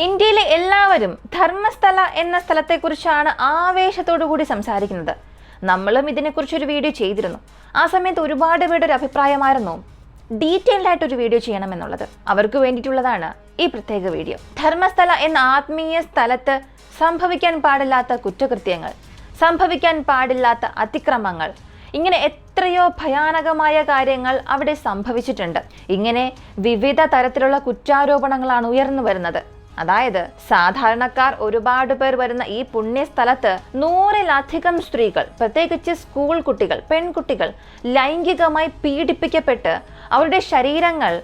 ഇന്ത്യയിലെ എല്ലാവരും ധർമ്മസ്ഥല എന്ന സ്ഥലത്തെക്കുറിച്ചാണ് ആവേശത്തോടു കൂടി സംസാരിക്കുന്നത്. നമ്മളും ഇതിനെക്കുറിച്ചൊരു വീഡിയോ ചെയ്തിരുന്നു. ആ സമയത്ത് ഒരുപാട് പേരുടെ ഒരു അഭിപ്രായമായിരുന്നു ഡീറ്റെയിൽഡ് ആയിട്ടൊരു വീഡിയോ ചെയ്യണമെന്നുള്ളത്. അവർക്ക് വേണ്ടിയിട്ടുള്ളതാണ് ഈ പ്രത്യേക വീഡിയോ. ധർമ്മസ്ഥല എന്ന ആത്മീയ സ്ഥലത്ത് സംഭവിക്കാൻ പാടില്ലാത്ത കുറ്റകൃത്യങ്ങൾ, സംഭവിക്കാൻ പാടില്ലാത്ത അതിക്രമങ്ങൾ, ഇങ്ങനെ എത്രയോ ഭയാനകമായ കാര്യങ്ങൾ അവിടെ സംഭവിച്ചിട്ടുണ്ട്. ഇങ്ങനെ വിവിധ തരത്തിലുള്ള കുറ്റാരോപണങ്ങളാണ് ഉയർന്നു വരുന്നത്. അതായത് സാധാരണക്കാർ ഒരുപാട് പേർ വരുന്ന ഈ പുണ്യസ്ഥലത്ത് 100-ലധികം സ്ത്രീകൾ, പ്രത്യേകിച്ച് സ്കൂൾ കുട്ടികൾ, പെൺകുട്ടികൾ ലൈംഗികമായി പീഡിപ്പിക്കപ്പെട്ട് അവരുടെ ശരീരങ്ങൾ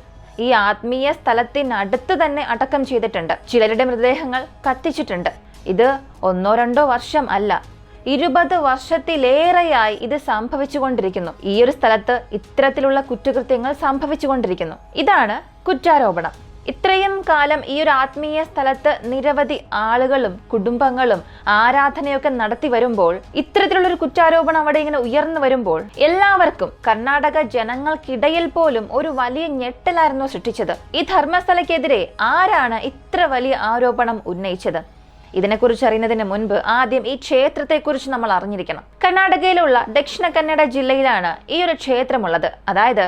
ഈ ആത്മീയ സ്ഥലത്തിനടുത്ത് തന്നെ അടക്കം ചെയ്തിട്ടുണ്ട്. ചിലരുടെ മൃതദേഹങ്ങൾ കത്തിച്ചിട്ടുണ്ട്. ഇത് 1-2 വർഷം അല്ല, 20 വർഷത്തിലേറെയായി ഇത് സംഭവിച്ചുകൊണ്ടിരിക്കുന്നു. ഈ ഒരു സ്ഥലത്ത് ഇത്തരത്തിലുള്ള കുറ്റകൃത്യങ്ങൾ സംഭവിച്ചുകൊണ്ടിരിക്കുന്നു. ഇതാണ് കുറ്റാരോപണം. ഇത്രയും കാലം ഈ ഒരു ആത്മീയ സ്ഥലത്ത് നിരവധി ആളുകളും കുടുംബങ്ങളും ആരാധനയൊക്കെ നടത്തി വരുമ്പോൾ, ഇത്തരത്തിലുള്ളൊരു കുറ്റാരോപണം അവിടെ ഇങ്ങനെ ഉയർന്നു വരുമ്പോൾ എല്ലാവർക്കും, കർണാടക ജനങ്ങൾക്കിടയിൽ പോലും ഒരു വലിയ ഞെട്ടലായിരുന്നു സൃഷ്ടിച്ചത്. ഈ ധർമ്മസ്ഥലക്കെതിരെ ആരാണ് ഇത്ര വലിയ ആരോപണം ഉന്നയിച്ചത്? ഇതിനെക്കുറിച്ച് അറിയുന്നതിന് മുൻപ് ആദ്യം ഈ ക്ഷേത്രത്തെക്കുറിച്ച് നമ്മൾ അറിഞ്ഞിരിക്കണം. കർണാടകയിലുള്ള ദക്ഷിണ കന്നഡ ജില്ലയിലാണ് ഈ ഒരു ക്ഷേത്രമുള്ളത്. അതായത്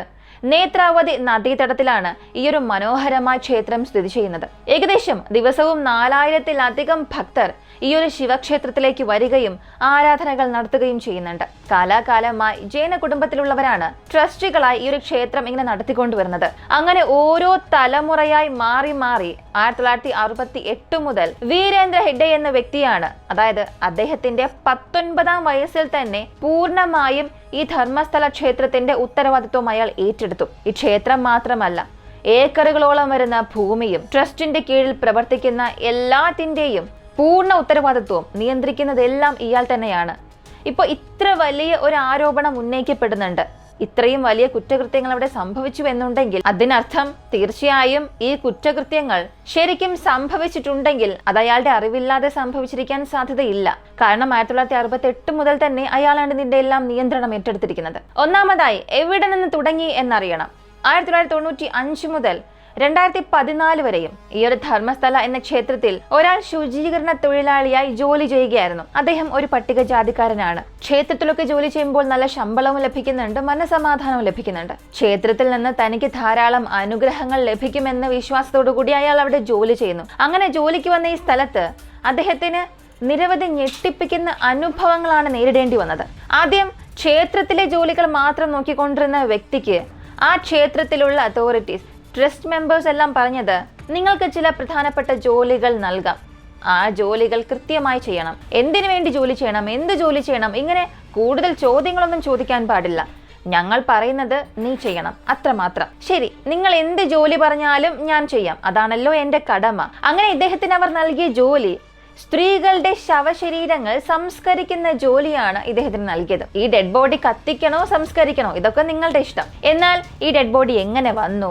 നേത്രാവതി നദീതടത്തിലാണ് ഈ ഒരു മനോഹരമായ ക്ഷേത്രം സ്ഥിതി ചെയ്യുന്നത്. ഏകദേശം ദിവസവും 4000-ലധികം ഭക്തർ ഈ ഒരു ശിവക്ഷേത്രത്തിലേക്ക് വരികയും ആരാധനകൾ നടത്തുകയും ചെയ്യുന്നുണ്ട്. കാലാകാലമായി ജൈന കുടുംബത്തിലുള്ളവരാണ് ട്രസ്റ്റികളായി ഈ ഒരു ക്ഷേത്രം ഇങ്ങനെ നടത്തിക്കൊണ്ടുവരുന്നത്. അങ്ങനെ ഓരോ തലമുറയായി മാറി മാറി 1968 മുതൽ വീരേന്ദ്ര ഹെഗ്ഡെ എന്ന വ്യക്തിയാണ്, അതായത് അദ്ദേഹത്തിന്റെ 19ാം വയസ്സിൽ തന്നെ പൂർണ്ണമായും ഈ ധർമ്മസ്ഥല ക്ഷേത്രത്തിന്റെ ഉത്തരവാദിത്വം അയാൾ ഏറ്റെടുത്തു. ഈ ക്ഷേത്രം മാത്രമല്ല, ഏക്കറുകളോളം വരുന്ന ഭൂമിയും ട്രസ്റ്റിന്റെ കീഴിൽ പ്രവർത്തിക്കുന്ന എല്ലാത്തിന്റെയും പൂർണ്ണ ഉത്തരവാദിത്വവും നിയന്ത്രിക്കുന്നതെല്ലാം ഇയാൾ തന്നെയാണ്. ഇപ്പോൾ ഇത്ര വലിയ ഒരു ആരോപണം ഉന്നയിക്കപ്പെടുന്നുണ്ട്. ഇത്രയും വലിയ കുറ്റകൃത്യങ്ങൾ അവിടെ സംഭവിച്ചു എന്നുണ്ടെങ്കിൽ അതിനർത്ഥം തീർച്ചയായും ഈ കുറ്റകൃത്യങ്ങൾ ശരിക്കും സംഭവിച്ചിട്ടുണ്ടെങ്കിൽ അത് അയാളുടെ അറിവില്ലാതെ സംഭവിച്ചിരിക്കാൻ സാധ്യതയില്ല. കാരണം 1968 മുതൽ തന്നെ അയാളാണ് ഇതിന്റെ എല്ലാം നിയന്ത്രണം ഏറ്റെടുത്തിരിക്കുന്നത്. ഒന്നാമതായി എവിടെ നിന്ന് തുടങ്ങി എന്നറിയണം. 1995 മുതൽ 2014 വരെയും ഈ ഒരു ധർമ്മസ്ഥല എന്ന ക്ഷേത്രത്തിൽ ഒരാൾ ശുചീകരണ തൊഴിലാളിയായി ജോലി ചെയ്യുകയായിരുന്നു. അദ്ദേഹം ഒരു പട്ടികജാതിക്കാരനാണ്. ക്ഷേത്രത്തിലൊക്കെ ജോലി ചെയ്യുമ്പോൾ നല്ല ശമ്പളവും ലഭിക്കുന്നുണ്ട്, മനസമാധാനവും ലഭിക്കുന്നുണ്ട്. ക്ഷേത്രത്തിൽ നിന്ന് തനിക്ക് ധാരാളം അനുഗ്രഹങ്ങൾ ലഭിക്കുമെന്ന വിശ്വാസത്തോടു കൂടി അയാൾ അവിടെ ജോലി ചെയ്യുന്നു. അങ്ങനെ ജോലിക്ക് വന്ന ഈ സ്ഥലത്ത് അദ്ദേഹത്തിന് നിരവധി ഞെട്ടിപ്പിക്കുന്ന അനുഭവങ്ങളാണ് നേരിടേണ്ടി വന്നത്. ആദ്യം ക്ഷേത്രത്തിലെ ജോലികൾ മാത്രം നോക്കിക്കൊണ്ടിരുന്ന വ്യക്തിക്ക് ആ ക്ഷേത്രത്തിലുള്ള അതോറിറ്റീസ്, ട്രസ്റ്റ് മെമ്പേഴ്സ് എല്ലാം പറഞ്ഞത്, നിങ്ങൾക്ക് ചില പ്രധാനപ്പെട്ട ജോലികൾ നൽകാം, ആ ജോലികൾ കൃത്യമായി ചെയ്യണം. എന്തിനു വേണ്ടി ജോലി ചെയ്യണം, എന്ത് ജോലി ചെയ്യണം, ഇങ്ങനെ കൂടുതൽ ചോദ്യങ്ങളൊന്നും ചോദിക്കാൻ പാടില്ല. ഞങ്ങൾ പറയുന്നത് നീ ചെയ്യണം, അത്രമാത്രം. ശരി, നിങ്ങൾ എന്ത് ജോലി പറഞ്ഞാലും ഞാൻ ചെയ്യാം, അതാണല്ലോ എൻ്റെ കടമ. അങ്ങനെ ഇദ്ദേഹത്തിന് അവർ നൽകിയ ജോലി സ്ത്രീകളുടെ ശവശരീരങ്ങൾ സംസ്കരിക്കുന്ന ജോലിയാണ് ഇദ്ദേഹത്തിന് നൽകിയത്. ഈ ഡെഡ് ബോഡി കത്തിക്കണോ സംസ്കരിക്കണോ ഇതൊക്കെ നിങ്ങളുടെ ഇഷ്ടം. എന്നാൽ ഈ ഡെഡ് ബോഡി എങ്ങനെ വന്നു,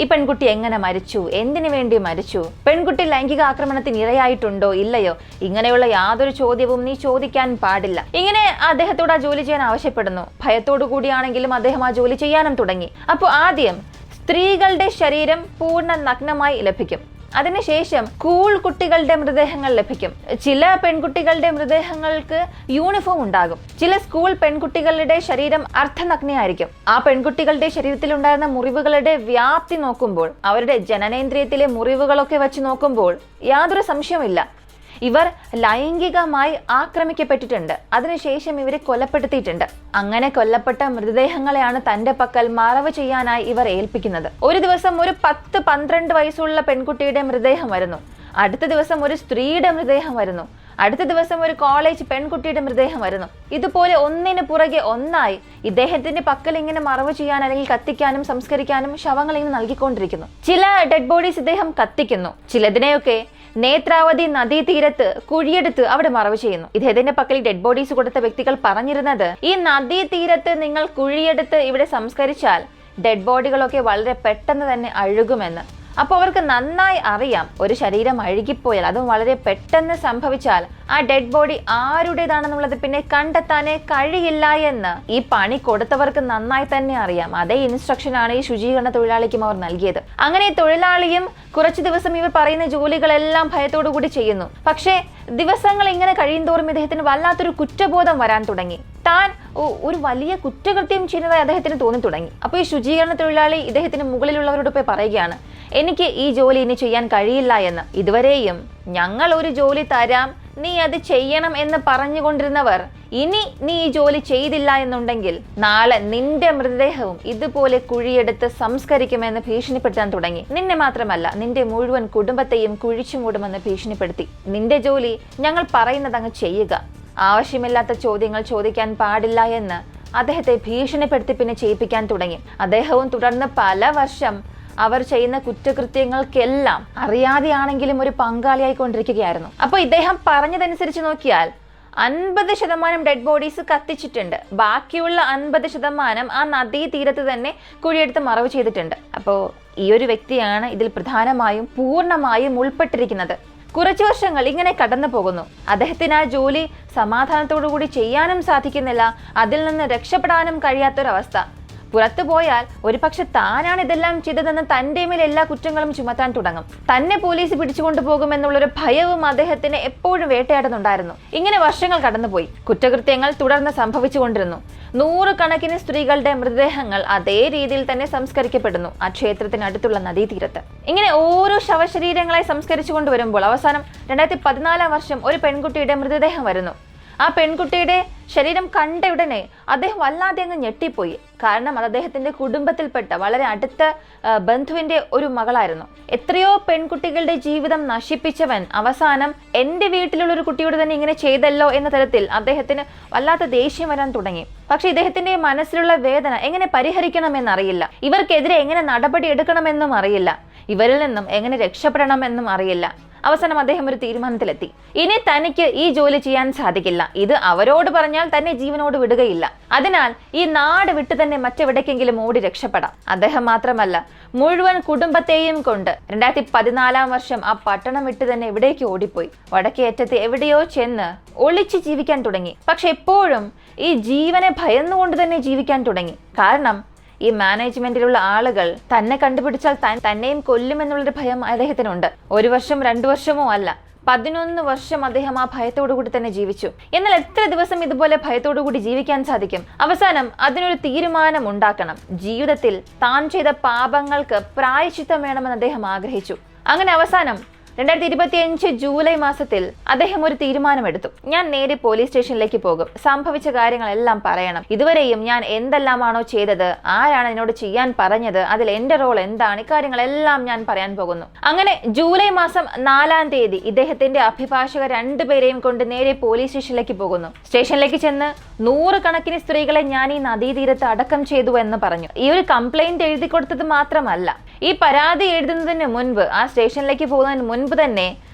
ഈ പെൺകുട്ടി എങ്ങനെ മരിച്ചു, എന്തിനു വേണ്ടി മരിച്ചു, പെൺകുട്ടി ലൈംഗിക ആക്രമണത്തിന് ഇരയായിട്ടുണ്ടോ ഇല്ലയോ, ഇങ്ങനെയുള്ള യാതൊരു ചോദ്യവും നീ ചോദിക്കാൻ പാടില്ല. ഇങ്ങനെ അദ്ദേഹത്തോട് ആ ജോലി ചെയ്യാൻ ആവശ്യപ്പെടുന്നു. ഭയത്തോടു കൂടിയാണെങ്കിലും അദ്ദേഹം ആ ജോലി ചെയ്യാനും തുടങ്ങി. അപ്പോൾ ആദ്യം സ്ത്രീകളുടെ ശരീരം പൂർണ്ണ നഗ്നമായി ലഭിക്കും. അതിനുശേഷം സ്കൂൾ കുട്ടികളുടെ മൃതദേഹങ്ങൾ ലഭിക്കും. ചില പെൺകുട്ടികളുടെ മൃതദേഹങ്ങൾക്ക് യൂണിഫോം ഉണ്ടാകും. ചില സ്കൂൾ പെൺകുട്ടികളുടെ ശരീരം അർദ്ധനഗ്നയായിരിക്കും. ആ പെൺകുട്ടികളുടെ ശരീരത്തിൽ ഉണ്ടായിരുന്ന മുറിവുകളുടെ വ്യാപ്തി നോക്കുമ്പോൾ, അവരുടെ ജനനേന്ദ്രിയത്തിലെ മുറിവുകളൊക്കെ വെച്ച് നോക്കുമ്പോൾ യാതൊരു സംശയമില്ല, ഇവർ ലൈംഗികമായി ആക്രമിക്കപ്പെട്ടിട്ടുണ്ട്. അതിനുശേഷം ഇവരെ കൊലപ്പെടുത്തിയിട്ടുണ്ട്. അങ്ങനെ കൊല്ലപ്പെട്ട മൃതദേഹങ്ങളെയാണ് തന്റെ പക്കൽ മറവ് ചെയ്യാനായി ഇവർ ഏൽപ്പിക്കുന്നത്. ഒരു ദിവസം ഒരു 10-12 വയസ്സുള്ള പെൺകുട്ടിയുടെ മൃതദേഹം വരുന്നു. അടുത്ത ദിവസം ഒരു സ്ത്രീയുടെ മൃതദേഹം വരുന്നു. അടുത്ത ദിവസം ഒരു കോളേജ് പെൺകുട്ടിയുടെ മൃതദേഹം വരുന്നു. ഇതുപോലെ ഒന്നിന് പുറകെ ഒന്നായി ഇദ്ദേഹത്തിന്റെ പക്കൽ ഇങ്ങനെ മറവ് ചെയ്യാൻ അല്ലെങ്കിൽ കത്തിക്കാനും സംസ്കരിക്കാനും ശവങ്ങൾ ഇങ്ങനെ നൽകിക്കൊണ്ടിരിക്കുന്നു. ചില ഡെഡ് ബോഡീസ് ഇദ്ദേഹം കത്തിക്കുന്നു. ചിലതിനെയൊക്കെ നേത്രാവതി നദീതീരത്ത് കുഴിയെടുത്ത് അവിടെ മറവ് ചെയ്യുന്നു. ഇദ്ദേഹത്തിന്റെ പക്കൽ ഡെഡ് ബോഡീസ് കൊടുത്ത വ്യക്തികൾ പറഞ്ഞിരുന്നത്, ഈ നദീതീരത്ത് നിങ്ങൾ കുഴിയെടുത്ത് ഇവിടെ സംസ്കരിച്ചാൽ ഡെഡ് ബോഡികളൊക്കെ വളരെ പെട്ടെന്ന് തന്നെ അഴുകുമെന്ന്. അപ്പോൾ അവർക്ക് നന്നായി അറിയാം, ഒരു ശരീരം അഴുകിപ്പോയാൽ, അതും വളരെ പെട്ടെന്ന് സംഭവിച്ചാൽ ആ ഡെഡ് ബോഡി ആരുടേതാണെന്നുള്ളത് പിന്നെ കണ്ടെത്താനേ കഴിയില്ല എന്ന് ഈ പണി കൊടുത്തവർക്ക് നന്നായി തന്നെ അറിയാം. അതേ ഇൻസ്ട്രക്ഷൻ ആണ് ഈ ശുചീകരണ തൊഴിലാളിക്കും അവർ നൽകിയത്. അങ്ങനെ തൊഴിലാളിയും കുറച്ചു ദിവസം ഇവർ പറയുന്ന ജോലികളെല്ലാം ഭയത്തോടു കൂടി ചെയ്യുന്നു. പക്ഷേ ദിവസങ്ങൾ ഇങ്ങനെ കഴിയുന്തോറും ഇദ്ദേഹത്തിന് വല്ലാത്തൊരു കുറ്റബോധം വരാൻ തുടങ്ങി. താൻ ഒരു വലിയ കുറ്റകൃത്യം ചെയ്യുന്നതായി അദ്ദേഹത്തിന് തോന്നി തുടങ്ങി. അപ്പോൾ ഈ ശുചീകരണ തൊഴിലാളി ഇദ്ദേഹത്തിന് മുകളിലുള്ളവരോട് പോയി പറയുകയാണ്, എനിക്ക് ഈ ജോലി ഇനി ചെയ്യാൻ കഴിയില്ല എന്ന്. ഇതുവരെയും ഞങ്ങൾ ഒരു ജോലി തരാം, നീ അത് ചെയ്യണം എന്ന് പറഞ്ഞുകൊണ്ടിരുന്നവർ ഇനി നീ ഈ ജോലി ചെയ്തില്ല എന്നുണ്ടെങ്കിൽ നാളെ നിന്റെ മൃതദേഹവും ഇതുപോലെ കുഴിയെടുത്ത് സംസ്കരിക്കുമെന്ന് ഭീഷണിപ്പെടുത്താൻ തുടങ്ങി. നിന്നെ മാത്രമല്ല, നിന്റെ മുഴുവൻ കുടുംബത്തെയും കുഴിച്ചു മൂടുമെന്ന് ഭീഷണിപ്പെടുത്തി. നിന്റെ ജോലി ഞങ്ങൾ പറയുന്നത് അങ്ങ് ചെയ്യുക, ആവശ്യമില്ലാത്ത ചോദ്യങ്ങൾ ചോദിക്കാൻ പാടില്ല എന്ന് അദ്ദേഹത്തെ ഭീഷണിപ്പെടുത്തി പിന്നെ ചെയ്യിപ്പിക്കാൻ തുടങ്ങി. അദ്ദേഹവും തുടർന്ന് പല വർഷം അവർ ചെയ്യുന്ന കുറ്റകൃത്യങ്ങൾക്കെല്ലാം അറിയാതെയാണെങ്കിലും ഒരു പങ്കാളിയായിക്കൊണ്ടിരിക്കുകയായിരുന്നു. അപ്പോൾ ഇദ്ദേഹം പറഞ്ഞതനുസരിച്ച് നോക്കിയാൽ 50% ഡെഡ് ബോഡീസ് കത്തിച്ചിട്ടുണ്ട്, ബാക്കിയുള്ള 50% ആ നദീ തീരത്ത് തന്നെ കുഴിയെടുത്ത് മറവ് ചെയ്തിട്ടുണ്ട്. അപ്പോൾ ഈ ഒരു വ്യക്തിയാണ് ഇതിൽ പ്രധാനമായും പൂർണ്ണമായും ഉൾപ്പെട്ടിരിക്കുന്നത്. കുറച്ചു വർഷങ്ങൾ ഇങ്ങനെ കടന്നു പോകുന്നു. അദ്ദേഹത്തിന് ആ ജോലി സമാധാനത്തോടു കൂടി ചെയ്യാനും സാധിക്കുന്നില്ല, അതിൽ നിന്ന് രക്ഷപ്പെടാനും കഴിയാത്തൊരവസ്ഥ. പുറത്തു പോയാൽ ഒരുപക്ഷെ താനാണ് ഇതെല്ലാം ചെയ്തതെന്ന് തൻ്റെ മേൽ എല്ലാ കുറ്റങ്ങളും ചുമത്താൻ തുടങ്ങും. തന്നെ പോലീസ് പിടിച്ചുകൊണ്ടുപോകുമെന്നുള്ളൊരു ഭയവും അദ്ദേഹത്തിന് എപ്പോഴും വേട്ടയാടുന്നുണ്ടായിരുന്നു. ഇങ്ങനെ വർഷങ്ങൾ കടന്നുപോയി. കുറ്റകൃത്യങ്ങൾ തുടർന്ന് സംഭവിച്ചുകൊണ്ടിരുന്നു. 100 കണക്കിന് സ്ത്രീകളുടെ മൃതദേഹങ്ങൾ അതേ രീതിയിൽ തന്നെ സംസ്കരിക്കപ്പെടുന്നു ആ ക്ഷേത്രത്തിനടുത്തുള്ള നദീതീരത്ത്. ഇങ്ങനെ ഓരോ ശവശരീരങ്ങളായി സംസ്കരിച്ചു കൊണ്ടുവരുമ്പോൾ അവസാനം 2014 വർഷം ഒരു പെൺകുട്ടിയുടെ മൃതദേഹം വരുന്നു. ആ പെൺകുട്ടിയുടെ ശരീരം കണ്ട ഉടനെ അദ്ദേഹം വല്ലാതെ അങ്ങ് ഞെട്ടിപ്പോയി. കാരണം അത് അദ്ദേഹത്തിന്റെ കുടുംബത്തിൽപ്പെട്ട വളരെ അടുത്ത ബന്ധുവിന്റെ ഒരു മകളായിരുന്നു. എത്രയോ പെൺകുട്ടികളുടെ ജീവിതം നശിപ്പിച്ചവൻ അവസാനം എന്റെ വീട്ടിലുള്ള ഒരു കുട്ടിയോട് തന്നെ ഇങ്ങനെ ചെയ്തല്ലോ എന്ന തരത്തിൽ അദ്ദേഹത്തിന് വല്ലാത്ത ദേഷ്യം വരാൻ തുടങ്ങി. പക്ഷെ ഇദ്ദേഹത്തിന്റെ മനസ്സിലുള്ള വേദന എങ്ങനെ പരിഹരിക്കണമെന്നറിയില്ല. ഇവർക്കെതിരെ എങ്ങനെ നടപടി എടുക്കണമെന്നും അറിയില്ല. ഇവരിൽ നിന്നും എങ്ങനെ രക്ഷപ്പെടണമെന്നും അറിയില്ല. അവസാനം അദ്ദേഹം ഒരു തീരുമാനത്തിലെത്തി. ഇനി തനിക്ക് ഈ ജോലി ചെയ്യാൻ സാധിക്കില്ല, ഇത് അവരോട് പറഞ്ഞാൽ തന്നെ ജീവനോട് വിടുകയില്ല. അതിനാൽ ഈ നാട് വിട്ട് തന്നെ മറ്റെവിടേക്കെങ്കിലും ഓടി രക്ഷപ്പെടാം. അദ്ദേഹം മാത്രമല്ല, മുഴുവൻ കുടുംബത്തെയും കൊണ്ട് 2014 വർഷം ആ പട്ടണം വിട്ട് തന്നെ എവിടേക്ക് ഓടിപ്പോയി. വടക്കേ അറ്റത്ത് എവിടെയോ ചെന്ന് ഒളിച്ച് ജീവിക്കാൻ തുടങ്ങി. പക്ഷെ എപ്പോഴും ഈ ജീവനെ ഭയന്നുകൊണ്ട് തന്നെ ജീവിക്കാൻ തുടങ്ങി. കാരണം ഈ മാനേജ്മെന്റിലുള്ള ആളുകൾ തന്നെ കണ്ടുപിടിച്ചാൽ തന്നെയും കൊല്ലുമെന്നുള്ളൊരു ഭയം അദ്ദേഹത്തിനുണ്ട്. 1 വർഷം 2 വർഷമോ അല്ല, 11 വർഷം അദ്ദേഹം ആ ഭയത്തോടു കൂടി തന്നെ ജീവിച്ചു. എന്നാൽ എത്ര ദിവസം ഇതുപോലെ ഭയത്തോടു കൂടി ജീവിക്കാൻ സാധിക്കും? അവസാനം അതിനൊരു തീരുമാനം ഉണ്ടാക്കണം. ജീവിതത്തിൽ താൻ ചെയ്ത പാപങ്ങൾക്ക് പ്രായശ്ചിത്തം വേണമെന്ന് അദ്ദേഹം ആഗ്രഹിച്ചു. അങ്ങനെ അവസാനം 2025 ജൂലൈ മാസത്തിൽ അദ്ദേഹം ഒരു തീരുമാനമെടുത്തു. ഞാൻ നേരെ പോലീസ് സ്റ്റേഷനിലേക്ക് പോകും, സംഭവിച്ച കാര്യങ്ങളെല്ലാം പറയണം. ഇതുവരെയും ഞാൻ എന്തെല്ലാമാണോ ചെയ്തത്, ആരാണ് എന്നോട് ചെയ്യാൻ പറഞ്ഞത്, അതിൽ എന്റെ റോൾ എന്താണ്, ഇക്കാര്യങ്ങളെല്ലാം ഞാൻ പറയാൻ പോകുന്നു. അങ്ങനെ ജൂലൈ മാസം 4-ാം തീയതി ഇദ്ദേഹത്തിന്റെ അഭിഭാഷകർ 2 പേരെയും കൊണ്ട് നേരെ പോലീസ് സ്റ്റേഷനിലേക്ക് പോകുന്നു. സ്റ്റേഷനിലേക്ക് ചെന്ന് 100 കണക്കിന് സ്ത്രീകളെ ഞാൻ ഈ നദീതീരത്ത് അടക്കം ചെയ്തു എന്ന് പറഞ്ഞു. ഈ ഒരു കംപ്ലൈന്റ് എഴുതി കൊടുത്തത് മാത്രമല്ല, ഈ പരാതി എഴുതുന്നതിന് മുൻപ്, ആ സ്റ്റേഷനിലേക്ക് പോകുന്നതിന് മുൻപ് തന്നെ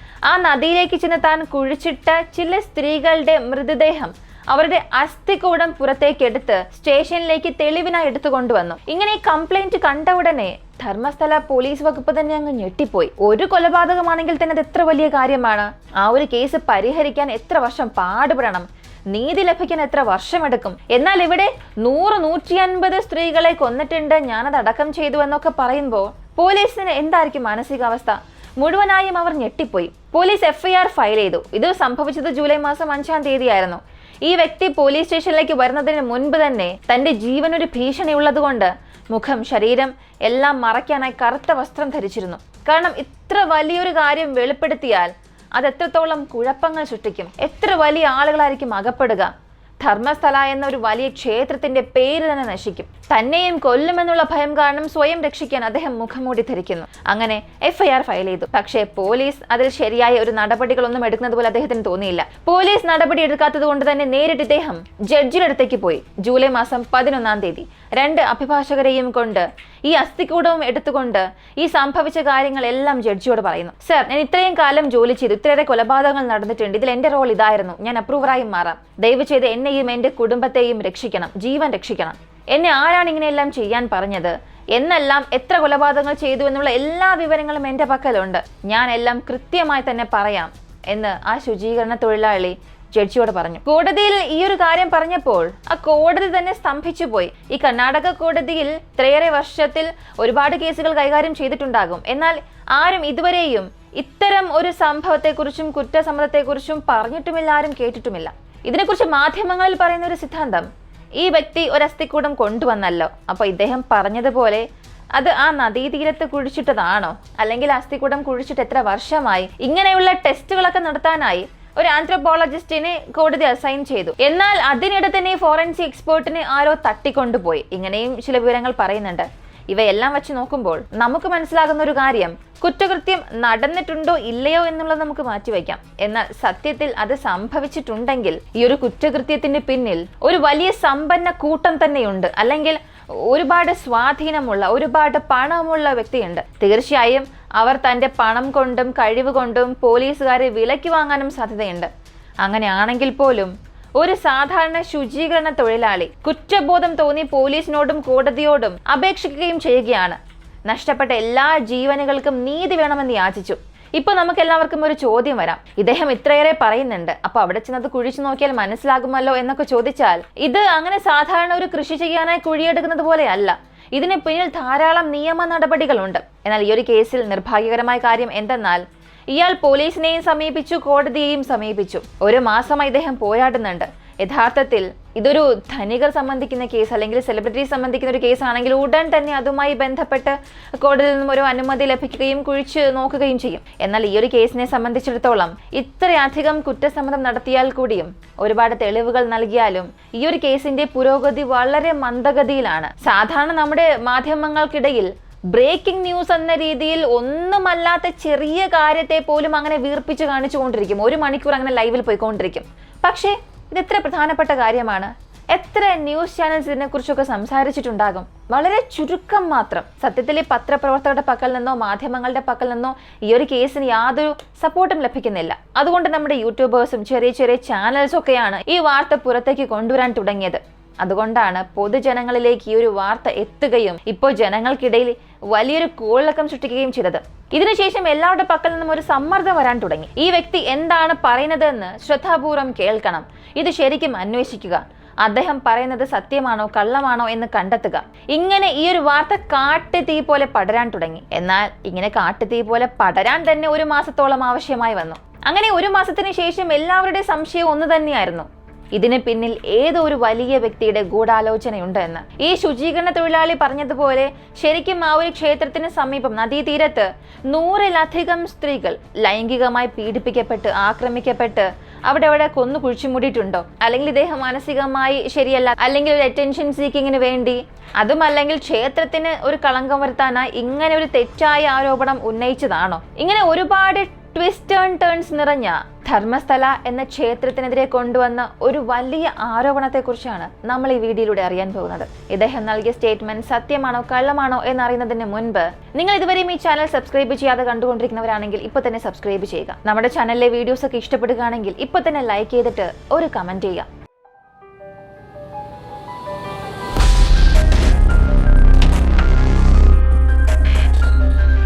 ആ നദിയിലേക്ക് ചെന്ന് താൻ കുഴിച്ചിട്ട ചില സ്ത്രീകളുടെ മൃതദേഹം, അവരുടെ അസ്ഥികൂടം പുറത്തേക്ക് എടുത്ത് സ്റ്റേഷനിലേക്ക് തെളിവിനായി എടുത്തുകൊണ്ടുവന്നു. ഇങ്ങനെ ഈ കംപ്ലൈന്റ് കണ്ട ഉടനെ ധർമ്മസ്ഥല പോലീസ് വകുപ്പ് തന്നെ അങ്ങ് ഞെട്ടിപ്പോയി. ഒരു കൊലപാതകമാണെങ്കിൽ തന്നെ അത് എത്ര വലിയ കാര്യമാണ്. ആ ഒരു കേസ് പരിഹരിക്കാൻ എത്ര വർഷം പാടുപെടണം, നീതി ലഭിക്കാൻ എത്ര വർഷമെടുക്കും. എന്നാൽ ഇവിടെ 100-150 സ്ത്രീകളെ കൊന്നിട്ടുണ്ട്, ഞാനത് അടക്കം ചെയ്തു എന്നൊക്കെ പറയുമ്പോൾ പോലീസിന് എന്തായിരിക്കും മാനസികാവസ്ഥ? മുഴുവനായും അവർ ഞെട്ടിപ്പോയി. പോലീസ് FIR ഫയൽ ചെയ്തു. ഇത് സംഭവിച്ചത് ജൂലൈ മാസം 5-ാം തീയതിയായിരുന്നു. ഈ വ്യക്തി പോലീസ് സ്റ്റേഷനിലേക്ക് വരുന്നതിന് മുൻപ് തന്നെ തന്റെ ജീവനൊരു ഭീഷണി ഉള്ളതുകൊണ്ട് മുഖം, ശരീരം എല്ലാം മറയ്ക്കാനായി കറുത്ത വസ്ത്രം ധരിച്ചിരുന്നു. കാരണം ഇത്ര വലിയൊരു കാര്യം വെളിപ്പെടുത്തിയാൽ അത് എത്രത്തോളം കുഴപ്പങ്ങൾ സൃഷ്ടിക്കും, എത്ര വലിയ ആളുകളായിരിക്കും അകപ്പെടുക. ധർമ്മസ്ഥല എന്ന ഒരു വലിയ ക്ഷേത്രത്തിന്റെ പേര് തന്നെ നശിക്കും. തന്നെയും കൊല്ലുമെന്നുള്ള ഭയം കാരണം സ്വയം രക്ഷിക്കാൻ അദ്ദേഹം മുഖംമൂടി ധരിക്കുന്നു. അങ്ങനെ FIR ഫയൽ ചെയ്തു. പക്ഷേ പോലീസ് അതിൽ ശരിയായ ഒരു നടപടികളൊന്നും എടുക്കുന്നത് പോലെ അദ്ദേഹത്തിന് തോന്നിയില്ല. പോലീസ് നടപടി എടുക്കാത്തത് കൊണ്ട് തന്നെ നേരിട്ട് ഇദ്ദേഹം ജഡ്ജിയുടെ അടുത്തേക്ക് പോയി. ജൂലൈ മാസം 11-ാം തീയതി 2 അഭിഭാഷകരെയും കൊണ്ട് ഈ അസ്ഥികൂടവും എടുത്തുകൊണ്ട് ഈ സംഭവിച്ച കാര്യങ്ങളെല്ലാം ജഡ്ജിയോട് പറയുന്നു. സർ, ഞാൻ ഇത്രയും കാലം ജോലി ചെയ്തു, ഇത്രയേറെ കൊലപാതകങ്ങൾ നടന്നിട്ടുണ്ട്, ഇതിൽ എന്റെ റോൾ ഇതായിരുന്നു, ഞാൻ അപ്രൂവറായി മാറാം. ദയവ് ചെയ്ത് എന്നെയും എന്റെ കുടുംബത്തെയും രക്ഷിക്കണം, ജീവൻ രക്ഷിക്കണം. എന്നെ ആരാണ് ഇങ്ങനെയെല്ലാം ചെയ്യാൻ പറഞ്ഞത്? എന്നെല്ലാം എത്ര കൊലപാതകങ്ങൾ ചെയ്തു എന്നുള്ള എല്ലാ വിവരങ്ങളും എൻ്റെ പക്കലുണ്ട്, ഞാൻ എല്ലാം കൃത്യമായി തന്നെ പറയാം എന്ന് ആ ശുചീകരണ തൊഴിലാളി ജഡ്ജിയോട് പറഞ്ഞു. കോടതിയിൽ ഈ ഒരു കാര്യം പറഞ്ഞപ്പോൾ ആ കോടതി തന്നെ സ്തംഭിച്ചു പോയി. ഈ കർണാടക കോടതിയിൽ ഇത്രയേറെ വർഷത്തിൽ ഒരുപാട് കേസുകൾ കൈകാര്യം ചെയ്തിട്ടുണ്ടാകും. എന്നാൽ ആരും ഇതുവരെയും ഇത്തരം ഒരു സംഭവത്തെക്കുറിച്ചും കുറ്റസമ്മതത്തെക്കുറിച്ചും പറഞ്ഞിട്ടുമില്ല, ആരും കേട്ടിട്ടുമില്ല. ഇതിനെക്കുറിച്ച് മാധ്യമങ്ങളിൽ പറയുന്ന ഒരു സിദ്ധാന്തം, ഈ വ്യക്തി ഒരു അസ്ഥിക്കൂടം കൊണ്ടുവന്നല്ലോ, അപ്പൊ ഇദ്ദേഹം പറഞ്ഞതുപോലെ അത് ആ നദീതീരത്ത് കുഴിച്ചിട്ടതാണോ, അല്ലെങ്കിൽ അസ്ഥിക്കൂടം കുഴിച്ചിട്ട് എത്ര വർഷമായി, ഇങ്ങനെയുള്ള ടെസ്റ്റുകളൊക്കെ നടത്താനായി ഒരു ആന്ത്രോപോളജിസ്റ്റിനെ കോടതി അസൈൻ ചെയ്തു. എന്നാൽ അതിനിടെ തന്നെ ഫോറൻസിക് എക്സ്പേർട്ടിനെ ആരോ തട്ടിക്കൊണ്ടുപോയി. ഇങ്ങനെയും ചില വിവരങ്ങൾ പറയുന്നുണ്ട്. ഇവയെല്ലാം വെച്ച് നോക്കുമ്പോൾ നമുക്ക് മനസ്സിലാകുന്ന ഒരു കാര്യം, കുറ്റകൃത്യം നടന്നിട്ടുണ്ടോ ഇല്ലയോ എന്നുള്ളത് നമുക്ക് മാറ്റിവെക്കാം. എന്നാൽ സത്യത്തിൽ അത് സംഭവിച്ചിട്ടുണ്ടെങ്കിൽ ഈ ഒരു കുറ്റകൃത്യത്തിന്റെ പിന്നിൽ ഒരു വലിയ സമ്പന്ന കൂട്ടം തന്നെയുണ്ട്, അല്ലെങ്കിൽ ഒരുപാട് സ്വാധീനമുള്ള, ഒരുപാട് പണമുള്ള വ്യക്തിയുണ്ട്. തീർച്ചയായും അവർ തന്റെ പണം കൊണ്ടും കഴിവ് കൊണ്ടും പോലീസുകാരെ വിലയ്ക്ക് വാങ്ങാനും സാധ്യതയുണ്ട്. അങ്ങനെയാണെങ്കിൽ പോലും ഒരു സാധാരണ ശുചീകരണ തൊഴിലാളി കുറ്റബോധം തോന്നി പോലീസിനോടും കോടതിയോടും അപേക്ഷിക്കുകയും ചെയ്യുകയാണ്. നഷ്ടപ്പെട്ട എല്ലാ ജീവനുകൾക്കും നീതി വേണമെന്ന് യാചിച്ചു. ഇപ്പൊ നമുക്ക് എല്ലാവർക്കും ഒരു ചോദ്യം വരാം, ഇദ്ദേഹം ഇത്രയേറെ പറയുന്നുണ്ട്, അപ്പൊ അവിടെ ചെന്നത് കുഴിച്ചു നോക്കിയാൽ മനസ്സിലാകുമല്ലോ എന്നൊക്കെ ചോദിച്ചാൽ, ഇത് അങ്ങനെ സാധാരണ ഒരു കൃഷി ചെയ്യാനായി കുഴിയെടുക്കുന്നത് പോലെയല്ല. ഇതിന് പിന്നിൽ ധാരാളം നിയമ നടപടികളുണ്ട്. എന്നാൽ ഈ ഒരു കേസിൽ നിർഭാഗ്യകരമായ കാര്യം എന്തെന്നാൽ, ഇയാൾ പോലീസിനെയും സമീപിച്ചു, കോടതിയെയും സമീപിച്ചു. ഒരു മാസമായി ഇദ്ദേഹം പോരാടുന്നുണ്ട്. യഥാർത്ഥത്തിൽ ഇതൊരു ധനികർ സംബന്ധിക്കുന്ന കേസ്, അല്ലെങ്കിൽ സെലിബ്രിറ്റി സംബന്ധിക്കുന്ന ഒരു കേസ് ആണെങ്കിൽ ഉടൻ തന്നെ അതുമായി ബന്ധപ്പെട്ട് കോടതിയിൽ നിന്നും ഒരു അനുമതി ലഭിക്കുകയും കുഴിച്ച് നോക്കുകയും ചെയ്യും. എന്നാൽ ഈ ഒരു കേസിനെ സംബന്ധിച്ചിടത്തോളം ഇത്രയധികം കുറ്റസമ്മതം നടത്തിയാൽ കൂടിയും, ഒരുപാട് തെളിവുകൾ നൽകിയാലും ഈ ഒരു കേസിന്റെ പുരോഗതി വളരെ മന്ദഗതിയിലാണ്. സാധാരണ നമ്മുടെ മാധ്യമങ്ങൾക്കിടയിൽ ബ്രേക്കിംഗ് ന്യൂസ് എന്ന രീതിയിൽ ഒന്നുമല്ലാത്ത ചെറിയ കാര്യത്തെ പോലും അങ്ങനെ വീർപ്പിച്ച് കാണിച്ചുകൊണ്ടിരിക്കും. 1 മണിക്കൂർ അങ്ങനെ ലൈവിൽ പോയിക്കൊണ്ടിരിക്കും. പക്ഷേ ഇത് എത്ര പ്രധാനപ്പെട്ട കാര്യമാണ്. എത്ര ന്യൂസ് ചാനൽസ് ഇതിനെക്കുറിച്ചൊക്കെ സംസാരിച്ചിട്ടുണ്ടാകും. വളരെ ചുരുക്കം മാത്രം. സത്യത്തിൽ ഈ പത്രപ്രവർത്തകരുടെ പക്കൽ നിന്നോ മാധ്യമങ്ങളുടെ പക്കൽ നിന്നോ ഈ ഒരു കേസിന് യാതൊരു സപ്പോർട്ടും ലഭിക്കുന്നില്ല. അതുകൊണ്ട് നമ്മുടെ യൂട്യൂബേഴ്സും ചെറിയ ചെറിയ ചാനൽസൊക്കെയാണ് ഈ വാർത്ത പുറത്തേക്ക് കൊണ്ടുവരാൻ തുടങ്ങിയത്. അതുകൊണ്ടാണ് പൊതുജനങ്ങളിലേക്ക് ഈ ഒരു വാർത്ത എത്തുകയും ഇപ്പോൾ ജനങ്ങൾക്കിടയിൽ വലിയൊരു കോളിളക്കം സൃഷ്ടിക്കുകയും ചെയ്തത്. ഇതിനുശേഷം എല്ലാവരുടെ പക്കൽ നിന്നും ഒരു സമ്മർദ്ദം വരാൻ തുടങ്ങി. ഈ വ്യക്തി എന്താണ് പറയുന്നതെന്ന് ശ്രദ്ധാപൂർവം കേൾക്കണം, ഇത് ശരിക്കും അന്വേഷിക്കുക, അദ്ദേഹം പറയുന്നത് സത്യമാണോ കള്ളമാണോ എന്ന് കണ്ടെത്തുക. ഇങ്ങനെ ഈ ഒരു വാർത്ത കാട്ടുതീ പോലെ പടരാൻ തുടങ്ങി. എന്നാൽ ഇങ്ങനെ കാട്ടുതീ പോലെ പടരാൻ തന്നെ 1 മാസത്തോളം ആവശ്യമായി വന്നു. അങ്ങനെ 1 മാസത്തിന് ശേഷം എല്ലാവരുടെയും സംശയം ഒന്ന് തന്നെയായിരുന്നു, ഇതിന് പിന്നിൽ ഏതോ ഒരു വലിയ വ്യക്തിയുടെ ഗൂഢാലോചനയുണ്ട് എന്ന്. ഈ ശുചീകരണ തൊഴിലാളി പറഞ്ഞതുപോലെ ശരിക്കും ആ ഒരു ക്ഷേത്രത്തിന് സമീപം നദീതീരത്ത് 100-ലധികം സ്ത്രീകൾ ലൈംഗികമായി പീഡിപ്പിക്കപ്പെട്ട്, ആക്രമിക്കപ്പെട്ട് അവിടെ കൊന്നു കുഴിച്ചുമൂടിയിട്ടുണ്ടോ, അല്ലെങ്കിൽ ഇദ്ദേഹം മാനസികമായി ശരിയല്ല, അല്ലെങ്കിൽ ഒരു അറ്റൻഷൻ സീക്കിങ്ങിന് വേണ്ടി, അതുമല്ലെങ്കിൽ ക്ഷേത്രത്തിന് ഒരു കളങ്കം വരുത്താനായി ഇങ്ങനെ ഒരു തെറ്റായ ആരോപണം ഉന്നയിച്ചതാണോ? ഇങ്ങനെ ഒരുപാട് ട്വിസ്റ്റ് ആൻഡ് ടേൺസ് നിറഞ്ഞ ധർമ്മസ്ഥല എന്ന ക്ഷേത്രത്തിനെതിരെ കൊണ്ടുവന്ന ഒരു വലിയ ആരോപണത്തെക്കുറിച്ചാണ് നമ്മൾ ഈ വീഡിയോയിലൂടെ അറിയാൻ പോകുന്നത്. ഇദ്ദേഹം നൽകിയ സ്റ്റേറ്റ്മെന്റ് സത്യമാണോ കള്ളമാണോ എന്നറിയുന്നതിന് മുൻപ് നിങ്ങൾ ഇതുവരെയും ഈ ചാനൽ സബ്സ്ക്രൈബ് ചെയ്യാതെ കണ്ടുകൊണ്ടിരിക്കുന്നവരാണെങ്കിൽ ഇപ്പോൾ തന്നെ സബ്സ്ക്രൈബ് ചെയ്യുക. നമ്മുടെ ചാനലിലെ വീഡിയോസ് ഒക്കെ ഇഷ്ടപ്പെടുകയാണെങ്കിൽ ഇപ്പോൾ തന്നെ ലൈക്ക് ചെയ്തിട്ട് ഒരു കമന്റ് ചെയ്യുക.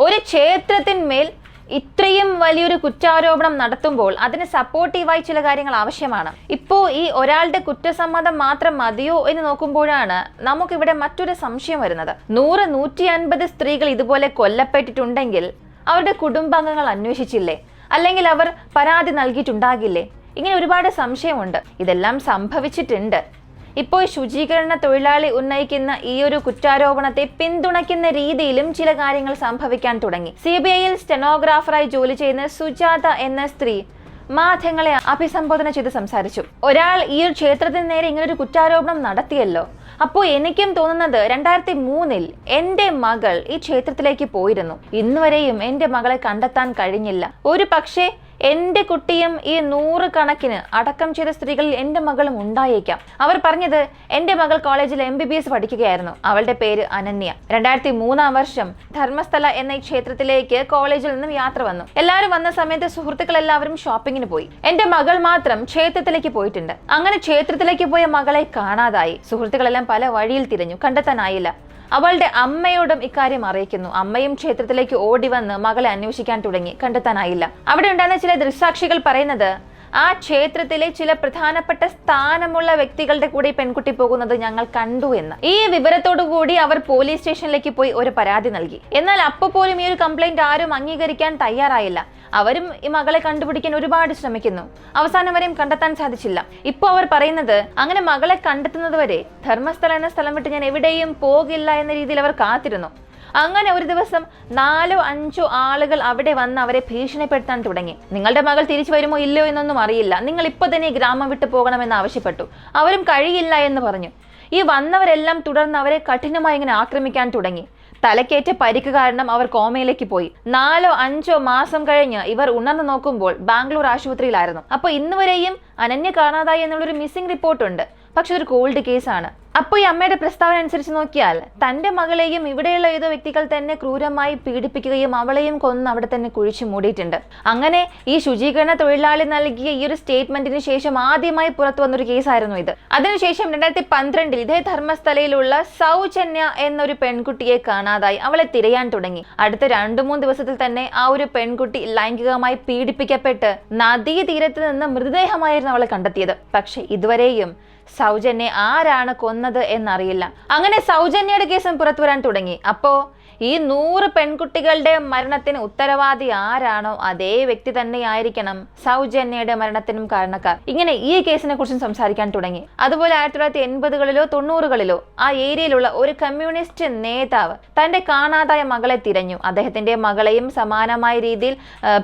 ഒരു ക്ഷേത്രത്തിന്മേൽ ഇത്രയും വലിയൊരു കുറ്റാരോപണം നടത്തുമ്പോൾ അതിന് സപ്പോർട്ടീവായി ചില കാര്യങ്ങൾ ആവശ്യമാണ്. ഇപ്പോൾ ഈ ഒരാളുടെ കുറ്റസമ്മതം മാത്രം മതിയോ എന്ന് നോക്കുമ്പോഴാണ് നമുക്കിവിടെ മറ്റൊരു സംശയം വരുന്നത്. 100-150 സ്ത്രീകൾ ഇതുപോലെ കൊല്ലപ്പെട്ടിട്ടുണ്ടെങ്കിൽ അവരുടെ കുടുംബാംഗങ്ങൾ അന്വേഷിച്ചില്ലേ, അല്ലെങ്കിൽ അവർ പരാതി നൽകിയിട്ടുണ്ടാകില്ലേ? ഇങ്ങനെ ഒരുപാട് സംശയമുണ്ട്. ഇതെല്ലാം സംഭവിച്ചിട്ടുണ്ട്. ഇപ്പോൾ ശുചീകരണ തൊഴിലാളി ഉന്നയിക്കുന്ന ഈ ഒരു കുറ്റാരോപണത്തെ പിന്തുണയ്ക്കുന്ന രീതിയിലും ചില കാര്യങ്ങൾ സംഭവിക്കാൻ തുടങ്ങി. CBIയിൽ സ്റ്റെനോഗ്രാഫറായി ജോലി ചെയ്യുന്ന സുജാത എന്ന സ്ത്രീ മാധ്യമങ്ങളെ അഭിസംബോധന ചെയ്ത് സംസാരിച്ചു. ഒരാൾ ഈ ഒരു ക്ഷേത്രത്തിന് നേരെ ഇങ്ങനൊരു കുറ്റാരോപണം നടത്തിയല്ലോ, അപ്പോൾ എനിക്കും തോന്നുന്നത് 2003-ൽ എൻ്റെ മകൾ ഈ ക്ഷേത്രത്തിലേക്ക് പോയിരുന്നു. ഇന്നുവരെയും എൻ്റെ മകളെ കണ്ടെത്താൻ കഴിഞ്ഞില്ല. ഒരു പക്ഷേ എന്റെ കുട്ടിയും ഈ 100 കണക്കിന് അടക്കം ചെയ്ത സ്ത്രീകളിൽ എന്റെ മകളും ഉണ്ടായേക്കാം. അവർ പറഞ്ഞത് എന്റെ മകൾ കോളേജിൽ MBBS പഠിക്കുകയായിരുന്നു. അവളുടെ പേര് അനന്യ. 2003 വർഷം ധർമ്മസ്ഥല എന്ന ഈ ക്ഷേത്രത്തിലേക്ക് കോളേജിൽ നിന്നും യാത്ര വന്നു. എല്ലാവരും വന്ന സമയത്ത് സുഹൃത്തുക്കൾ എല്ലാവരും ഷോപ്പിങ്ങിന് പോയി. എന്റെ മകൾ മാത്രം ക്ഷേത്രത്തിലേക്ക് പോയിട്ടുണ്ട്. അങ്ങനെ ക്ഷേത്രത്തിലേക്ക് പോയ മകളെ കാണാതായി. സുഹൃത്തുക്കളെല്ലാം പല വഴിയിൽ തിരഞ്ഞു, കണ്ടെത്താനായില്ല. അവളുടെ അമ്മയോടും ഇക്കാര്യം അറിയിക്കുന്നു. അമ്മയും ക്ഷേത്രത്തിലേക്ക് ഓടി വന്ന് മകളെ അന്വേഷിക്കാൻ തുടങ്ങി, കണ്ടെത്താനായില്ല. അവിടെ ഉണ്ടായിരുന്ന ചില ദൃക്സാക്ഷികൾ പറയുന്നത് ആ ക്ഷേത്രത്തിലെ ചില പ്രധാനപ്പെട്ട സ്ഥാനമുള്ള വ്യക്തികളുടെ കൂടെ പെൺകുട്ടി പോകുന്നത് ഞങ്ങൾ കണ്ടു എന്ന്. ഈ വിവരത്തോടു കൂടി അവർ പോലീസ് സ്റ്റേഷനിലേക്ക് പോയി ഒരു പരാതി നൽകി. എന്നാൽ അപ്പോൾ പോലും ഈ ഒരു കംപ്ലൈന്റ് ആരും അംഗീകരിക്കാൻ തയ്യാറായില്ല. അവരും ഈ മകളെ കണ്ടുപിടിക്കാൻ ഒരുപാട് ശ്രമിക്കുന്നു. അവസാനം വരെയും കണ്ടെത്താൻ സാധിച്ചില്ല. ഇപ്പൊ അവർ പറയുന്നത് അങ്ങനെ മകളെ കണ്ടെത്തുന്നത് വരെ ധർമ്മസ്ഥല എന്ന സ്ഥലം വിട്ട് ഞാൻ എവിടെയും പോകില്ല എന്ന രീതിയിൽ അവർ കാത്തിരുന്നു. അങ്ങനെ ഒരു ദിവസം 4-5 ആളുകൾ അവിടെ വന്ന് അവരെ ഭീഷണിപ്പെടുത്താൻ തുടങ്ങി. നിങ്ങളുടെ മകൾ തിരിച്ചു വരുമോ ഇല്ലയോ എന്നൊന്നും അറിയില്ല, നിങ്ങൾ ഇപ്പൊ തന്നെ ഗ്രാമം വിട്ടു പോകണമെന്ന് ആവശ്യപ്പെട്ടു. അവരും കഴിയില്ല എന്ന് പറഞ്ഞു. ഈ വന്നവരെല്ലാം തുടർന്ന് അവരെ കഠിനമായി ഇങ്ങനെ ആക്രമിക്കാൻ തുടങ്ങി. തലക്കേറ്റ പരിക്ക് കാരണം അവർ കോമയിലേക്ക് പോയി. 4-5 മാസം കഴിഞ്ഞ് ഇവർ ഉണർന്നു നോക്കുമ്പോൾ ബാംഗ്ലൂർ ആശുപത്രിയിലായിരുന്നു. അപ്പൊ ഇന്നുവരെയും അനന്യ കാണാതായി എന്നുള്ളൊരു മിസ്സിംഗ് റിപ്പോർട്ടുണ്ട്. പക്ഷെ ഇതൊരു കോൾഡ് കേസാണ്. അപ്പൊ ഈ അമ്മയുടെ പ്രസ്താവന അനുസരിച്ച് നോക്കിയാൽ തന്റെ മകളെയും ഇവിടെയുള്ള ഏതോ വ്യക്തികൾ തന്നെ ക്രൂരമായി പീഡിപ്പിക്കുകയും അവളെയും കൊന്ന് അവിടെ തന്നെ കുഴിച്ചു മൂടിയിട്ടുണ്ട്. അങ്ങനെ ഈ ശുചീകരണ തൊഴിലാളി നൽകിയ ഈ ഒരു സ്റ്റേറ്റ്മെന്റിന് ശേഷം ആദ്യമായി പുറത്തു വന്നൊരു കേസായിരുന്നു ഇത്. അതിനുശേഷം 2012 ഇതേ ധർമ്മസ്ഥലയിലുള്ള സൗജന്യ എന്നൊരു പെൺകുട്ടിയെ കാണാതായി. അവളെ തിരയാൻ തുടങ്ങി. അടുത്ത 2-3 ദിവസത്തിൽ തന്നെ ആ ഒരു പെൺകുട്ടി ലൈംഗികമായി പീഡിപ്പിക്കപ്പെട്ട് നദീതീരത്ത് നിന്ന് മൃതദേഹമായിരുന്നു അവളെ കണ്ടെത്തിയത്. പക്ഷെ ഇതുവരെയും സൗജന്യ ആരാണ് കൊന്നത് എന്നറിയില്ല. അങ്ങനെ സൗജന്യയുടെ കേസും പുറത്തു വരാൻ തുടങ്ങി. അപ്പോ ഈ 100 പെൺകുട്ടികളുടെ മരണത്തിന് ഉത്തരവാദി ആരാണോ അതേ വ്യക്തി തന്നെയായിരിക്കണം സൗജന്യയുടെ മരണത്തിനും കാരണക്കാർ. ഇങ്ങനെ ഈ കേസിനെ കുറിച്ചും സംസാരിക്കാൻ തുടങ്ങി. അതുപോലെ 1980കളിലോ 90കളിലോ ആ ഏരിയയിലുള്ള ഒരു കമ്മ്യൂണിസ്റ്റ് നേതാവ് തന്റെ കാണാതായ മകളെ തിരഞ്ഞു. അദ്ദേഹത്തിന്റെ മകളെയും സമാനമായ രീതിയിൽ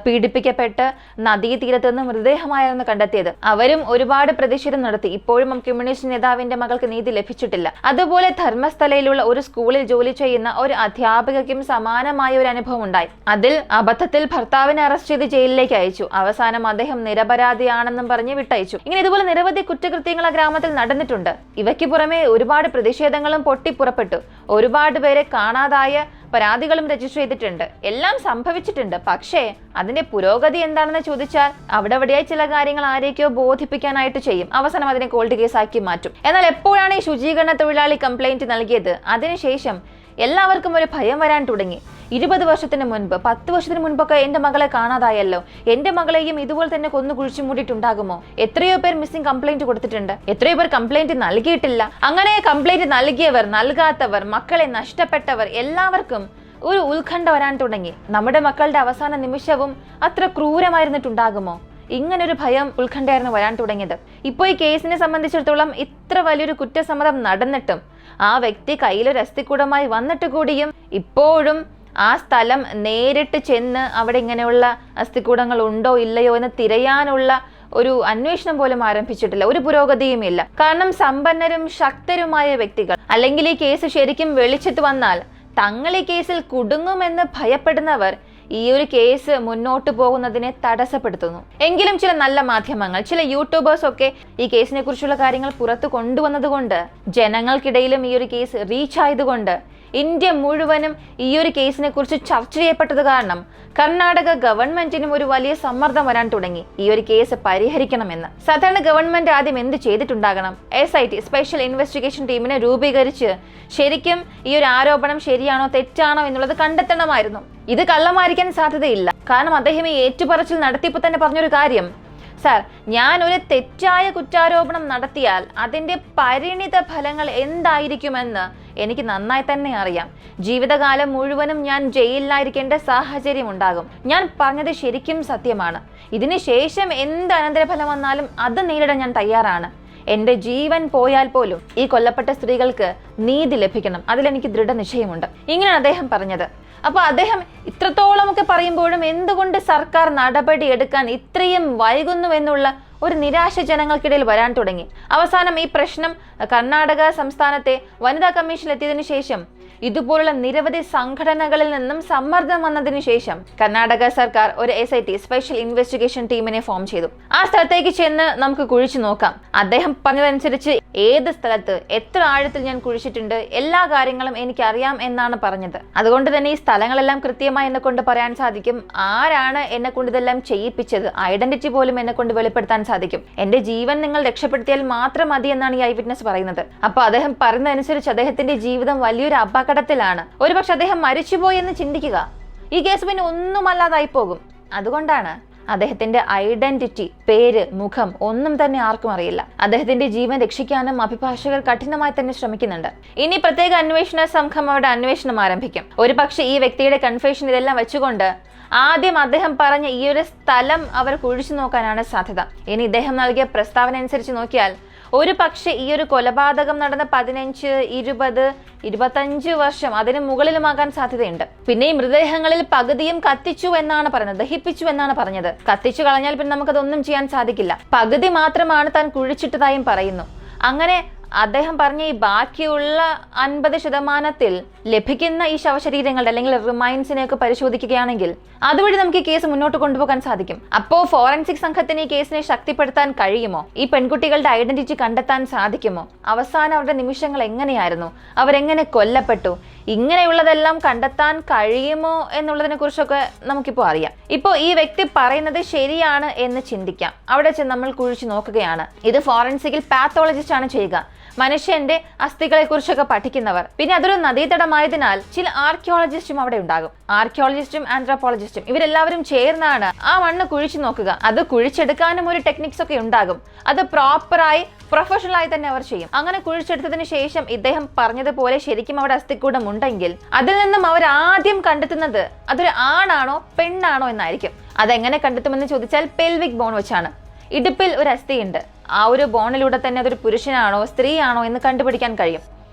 പീഡിപ്പിക്കപ്പെട്ട് നദീതീരത്ത് നിന്ന് മൃതദേഹമായിരുന്നു കണ്ടെത്തിയത്. അവരും ഒരുപാട് പ്രതിഷേധം നടത്തി. ഇപ്പോഴും കമ്മ്യൂണിസ്റ്റ് നേതാവിന്റെ മകൾക്ക് നീതി ലഭിച്ചിട്ടില്ല. അതുപോലെ ധർമ്മസ്ഥലയിലുള്ള ഒരു സ്കൂളിൽ ജോലി ചെയ്യുന്ന ഒരു അധ്യാപകയ്ക്കും സമാനമായ ഒരു അനുഭവം ഉണ്ടായി. അതിൽ അബദ്ധത്തിൽ ഭർത്താവിനെ അറസ്റ്റ് ചെയ്ത് ജയിലിലേക്ക് അയച്ചു. അവസാനം അദ്ദേഹം നിരപരാധിയാണെന്നും പറഞ്ഞ് വിട്ടയച്ചു. ഇങ്ങനെ ഇതുപോലെ നിരവധി കുറ്റകൃത്യങ്ങൾ ആ ഗ്രാമത്തിൽ നടന്നിട്ടുണ്ട്. ഇവയ്ക്ക് പുറമെ ഒരുപാട് പ്രതിഷേധങ്ങളും പൊട്ടിപ്പുറപ്പെട്ടു. ഒരുപാട് പേരെ കാണാതായ പരാതികളും രജിസ്റ്റർ ചെയ്തിട്ടുണ്ട്. എല്ലാം സംഭവിച്ചിട്ടുണ്ട്. പക്ഷേ അതിന്റെ പുരോഗതി എന്താണെന്ന് ചോദിച്ചാൽ അവിടെയായി ചില കാര്യങ്ങൾ ആരെയൊക്കെയോ ബോധിപ്പിക്കാനായിട്ട് ചെയ്യും. അവസാനം അതിനെ കോൾഡ് കേസാക്കി മാറ്റും. എന്നാൽ എപ്പോഴാണ് ഈ ശുചീകരണ തൊഴിലാളി കംപ്ലൈന്റ് നൽകിയത് അതിനുശേഷം എല്ലാവർക്കും ഒരു ഭയം വരാൻ തുടങ്ങി. 20 വർഷത്തിന് മുൻപ് 10 വർഷത്തിന് മുൻപൊക്കെ എന്റെ മകളെ കാണാതായല്ലോ, എന്റെ മകളെയും ഇതുപോലെ തന്നെ കൊന്നു കുഴിച്ചു മൂടിയിട്ടുണ്ടാകുമോ? എത്രയോ പേർ മിസ്സിംഗ് കംപ്ലൈന്റ് കൊടുത്തിട്ടുണ്ട്, എത്രയോ പേർ കംപ്ലൈന്റ് നൽകിയിട്ടില്ല. അങ്ങനെ കംപ്ലൈന്റ് നൽകിയവർ, നൽകാത്തവർ, മക്കളെ നഷ്ടപ്പെട്ടവർ എല്ലാവർക്കും ഒരു ഉത്കണ്ഠ വരാൻ തുടങ്ങി. നമ്മുടെ മക്കളുടെ അവസാന നിമിഷവും അത്ര ക്രൂരമായിരുന്നിട്ടുണ്ടാകുമോ? ഇങ്ങനൊരു ഭയം, ഉത്കണ്ഠയായിരുന്നു വരാൻ തുടങ്ങിയത്. ഇപ്പോൾ ഈ കേസിനെ സംബന്ധിച്ചിടത്തോളം ഇത്ര വലിയൊരു കുറ്റസമ്മതം നടന്നിട്ടും ആ വ്യക്തി കയ്യിലൊരു അസ്ഥിക്കൂടമായി വന്നിട്ട് കൂടിയും ഇപ്പോഴും ആ സ്ഥലം നേരിട്ട് ചെന്ന് അവിടെ ഇങ്ങനെയുള്ള അസ്ഥിക്കൂടങ്ങൾ ഉണ്ടോ ഇല്ലയോ എന്ന് തിരയാനുള്ള ഒരു അന്വേഷണം പോലും ആരംഭിച്ചിട്ടില്ല. ഒരു പുരോഗതിയും ഇല്ല. കാരണം സമ്പന്നരും ശക്തരുമായ വ്യക്തികൾ അല്ലെങ്കിൽ ഈ കേസ് ശരിക്കും വെളിച്ചത്ത് വന്നാൽ തങ്ങൾ ഈ കേസിൽ കുടുങ്ങുമെന്ന് ഭയപ്പെടുന്നവർ ഈ ഒരു കേസ് മുന്നോട്ട് പോകുന്നതിനെ തടസ്സപ്പെടുത്തുന്നു. എങ്കിലും ചില നല്ല മാധ്യമങ്ങൾ, ചില യൂട്യൂബേഴ്സ് ഒക്കെ ഈ കേസിനെ കുറിച്ചുള്ള കാര്യങ്ങൾ പുറത്തു കൊണ്ടുവന്നതുകൊണ്ട്, ജനങ്ങൾക്കിടയിലും ഈ ഒരു കേസ് റീച്ച് ആയതുകൊണ്ട്, ഇന്ത്യ മുഴുവനും ഈ ഒരു കേസിനെ കുറിച്ച് ചർച്ച ചെയ്യപ്പെട്ടത് കാരണം കർണാടക ഗവൺമെന്റിനും ഒരു വലിയ സമ്മർദ്ദം വരാൻ തുടങ്ങി ഈ ഒരു കേസ് പരിഹരിക്കണമെന്ന്. സാധാരണ ഗവൺമെന്റ് ആദ്യം എന്ത് ചെയ്തിട്ടുണ്ടാകണം? SIT സ്പെഷ്യൽ ഇൻവെസ്റ്റിഗേഷൻ ടീമിനെ രൂപീകരിച്ച് ശരിക്കും ഈ ഒരു ആരോപണം ശരിയാണോ തെറ്റാണോ എന്നുള്ളത് കണ്ടെത്തണമായിരുന്നു. ഇത് കള്ളമായിരിക്കാൻ സാധ്യതയില്ല. കാരണം അദ്ദേഹം ഈ ഏറ്റുപറച്ചിൽ നടത്തിയപ്പോൾ തന്നെ പറഞ്ഞൊരു കാര്യം, സാർ, ഞാൻ ഒരു തെറ്റായ കുറ്റാരോപണം നടത്തിയാൽ അതിന്റെ പരിണിത ഫലങ്ങൾ എന്തായിരിക്കുമെന്ന് എനിക്ക് നന്നായി തന്നെ അറിയാം. ജീവിതകാലം മുഴുവനും ഞാൻ ജയിലിലായിരിക്കേണ്ട സാഹചര്യം ഉണ്ടാകും. ഞാൻ പറഞ്ഞത് ശരിക്കും സത്യമാണ്. ഇതിന് ശേഷം എന്ത് അനന്തരഫലം വന്നാലും അത് നേരിടാൻ ഞാൻ തയ്യാറാണ്. എന്റെ ജീവൻ പോയാൽ പോലും ഈ കൊല്ലപ്പെട്ട സ്ത്രീകൾക്ക് നീതി ലഭിക്കണം, അതിലെനിക്ക് ദൃഢനിശ്ചയമുണ്ട്. ഇങ്ങനെയാണ് അദ്ദേഹം പറഞ്ഞത്. അപ്പൊ അദ്ദേഹം ഇത്രത്തോളമൊക്കെ പറയുമ്പോഴും എന്തുകൊണ്ട് സർക്കാർ നടപടി എടുക്കാൻ ഇത്രയും വൈകുന്നു എന്നുള്ള ഒരു നിരാശ ജനങ്ങൾക്കിടയിൽ വരാൻ തുടങ്ങി. അവസാനം ഈ പ്രശ്നം കർണാടക സംസ്ഥാനത്തെ വനിതാ കമ്മീഷനിൽ എത്തിയതിനു ശേഷം ഇതുപോലുള്ള നിരവധി സംഘടനകളിൽ നിന്നും സമ്മർദ്ദം വന്നതിന് ശേഷം കർണാടക സർക്കാർ ഒരു SIT സ്പെഷ്യൽ ഇൻവെസ്റ്റിഗേഷൻ ടീമിനെ ഫോം ചെയ്തു. ആ സ്ഥലത്തേക്ക് ചെന്ന് നമുക്ക് കുഴിച്ചു നോക്കാം. അദ്ദേഹം പറഞ്ഞതനുസരിച്ച് ഏത് സ്ഥലത്ത് എത്ര ആഴത്തിൽ ഞാൻ കുഴിച്ചിട്ടുണ്ട്, എല്ലാ കാര്യങ്ങളും എനിക്കറിയാം എന്നാണ് പറഞ്ഞത്. അതുകൊണ്ട് തന്നെ ഈ സ്ഥലങ്ങളെല്ലാം കൃത്യമായി എന്നെ കൊണ്ട് പറയാൻ സാധിക്കും. ആരാണ് എന്നെ കൊണ്ട് ഇതെല്ലാം ചെയ്യിപ്പിച്ചത്, ഐഡന്റിറ്റി പോലും എന്നെ കൊണ്ട് വെളിപ്പെടുത്താൻ സാധിക്കും. എന്റെ ജീവൻ നിങ്ങൾ രക്ഷപ്പെടുത്തിയാൽ മാത്രം മതി എന്നാണ് ഈ ഐ വിറ്റ്നസ് പറയുന്നത്. അപ്പൊ അദ്ദേഹം പറയുന്നതനുസരിച്ച് അദ്ദേഹത്തിന്റെ ജീവിതം വലിയൊരു അപകടത്തിലാണ്. ഒരുപക്ഷെ അദ്ദേഹം മരിച്ചുപോയി എന്ന് ചിന്തിക്കുക. ഈ കേസ് പിന്നെ ഒന്നുമല്ലാതായി പോകും. അതുകൊണ്ടാണ് അദ്ദേഹത്തിന്റെ ഐഡന്റിറ്റി, പേര്, മുഖം ഒന്നും തന്നെ ആർക്കും അറിയില്ല. അദ്ദേഹത്തിന്റെ ജീവൻ രക്ഷിക്കാനും അഭിഭാഷകർ കഠിനമായി തന്നെ ശ്രമിക്കുന്നുണ്ട്. ഇനി പ്രത്യേക അന്വേഷണ സംഘം അവിടെ അന്വേഷണം ആരംഭിക്കും. ഒരു പക്ഷേ ഈ വ്യക്തിയുടെ കൺഫെഷൻ ഇതെല്ലാം വെച്ചുകൊണ്ട് ആദ്യം അദ്ദേഹം പറഞ്ഞ ഈ ഒരു സ്ഥലം അവർ കുഴിച്ചു നോക്കാനാണ് സാധ്യത. ഇനി ഇദ്ദേഹം നൽകിയ പ്രസ്താവന അനുസരിച്ച് നോക്കിയാൽ ഒരു പക്ഷേ ഈ ഒരു കൊലപാതകം നടന്ന 15, 20, 25 വർഷം അതിന് മുകളിലുമാകാൻ സാധ്യതയുണ്ട്. പിന്നെ ഈ മൃതദേഹങ്ങളിൽ പകുതിയും കത്തിച്ചു എന്നാണ് പറയുന്നത്, ദഹിപ്പിച്ചു എന്നാണ് പറഞ്ഞത്. കത്തിച്ചു കളഞ്ഞാൽ പിന്നെ നമുക്കതൊന്നും ചെയ്യാൻ സാധിക്കില്ല. പകുതി മാത്രമാണ് താൻ കുഴിച്ചിട്ടതായും പറയുന്നു. അങ്ങനെ അദ്ദേഹം പറഞ്ഞ ഈ ബാക്കിയുള്ള 50% ലഭിക്കുന്ന ഈ ശവശരീരങ്ങളുടെ അല്ലെങ്കിൽ റിമൈൻസിനെയൊക്കെ പരിശോധിക്കുകയാണെങ്കിൽ അതുവഴി നമുക്ക് ഈ കേസ് മുന്നോട്ട് കൊണ്ടുപോകാൻ സാധിക്കും. അപ്പോ ഫോറൻസിക് സംഘത്തിന് ഈ കേസിനെ ശക്തിപ്പെടുത്താൻ കഴിയുമോ? ഈ പെൺകുട്ടികളുടെ ഐഡന്റിറ്റി കണ്ടെത്താൻ സാധിക്കുമോ? അവസാനം അവരുടെ നിമിഷങ്ങൾ എങ്ങനെയായിരുന്നു, അവരെങ്ങനെ കൊല്ലപ്പെട്ടു, ഇങ്ങനെയുള്ളതെല്ലാം കണ്ടെത്താൻ കഴിയുമോ എന്നുള്ളതിനെ കുറിച്ചൊക്കെ നമുക്കിപ്പോൾ അറിയാം. ഇപ്പോൾ ഈ വ്യക്തി പറയുന്നത് ശരിയാണ് എന്ന് ചിന്തിക്കാം. അവിടെ ചെന്ന് നമ്മൾ കുഴിച്ചു നോക്കുകയാണ്. ഇത് ഫോറൻസിക്കിൽ പാത്തോളജിസ്റ്റ് ആണ് ചെയ്യുക. മനുഷ്യന്റെ അസ്ഥികളെ കുറിച്ചൊക്കെ പഠിക്കുന്നവർ. പിന്നെ അതൊരു നദീതടമായതിനാൽ ചില ആർക്കിയോളജിസ്റ്റും അവിടെ ഉണ്ടാകും. ആർക്കിയോളജിസ്റ്റും ആന്ത്രോപോളജിസ്റ്റും ഇവരെല്ലാവരും ചേർന്നാണ് ആ മണ്ണ് കുഴിച്ചു നോക്കുക. അത് കുഴിച്ചെടുക്കാനും ഒരു ടെക്നിക്സ് ഒക്കെ ഉണ്ടാകും. അത് പ്രോപ്പറായി പ്രൊഫഷണലായി തന്നെ അവർ ചെയ്യും. അങ്ങനെ കുഴിച്ചെടുത്തതിന് ശേഷം ഇദ്ദേഹം പറഞ്ഞതുപോലെ ശരിക്കും അവിടെ അസ്ഥിക്കൂടം ഉണ്ടെങ്കിൽ അതിൽ നിന്നും അവർ ആദ്യം കണ്ടെത്തുന്നത് അതൊരു ആണാണോ പെണ്ണാണോ എന്നായിരിക്കും. അതെങ്ങനെ കണ്ടെത്തുമെന്ന് ചോദിച്ചാൽ പെൽവിക് ബോൺ വെച്ചാണ്. ഇടുപ്പിൽ ഒരു അസ്ഥിയുണ്ട്. ആ ഒരു ബോണിലൂടെ തന്നെ അതൊരു പുരുഷനാണോ സ്ത്രീയാണോ എന്ന് കണ്ടുപിടിക്കാൻ കഴിയും.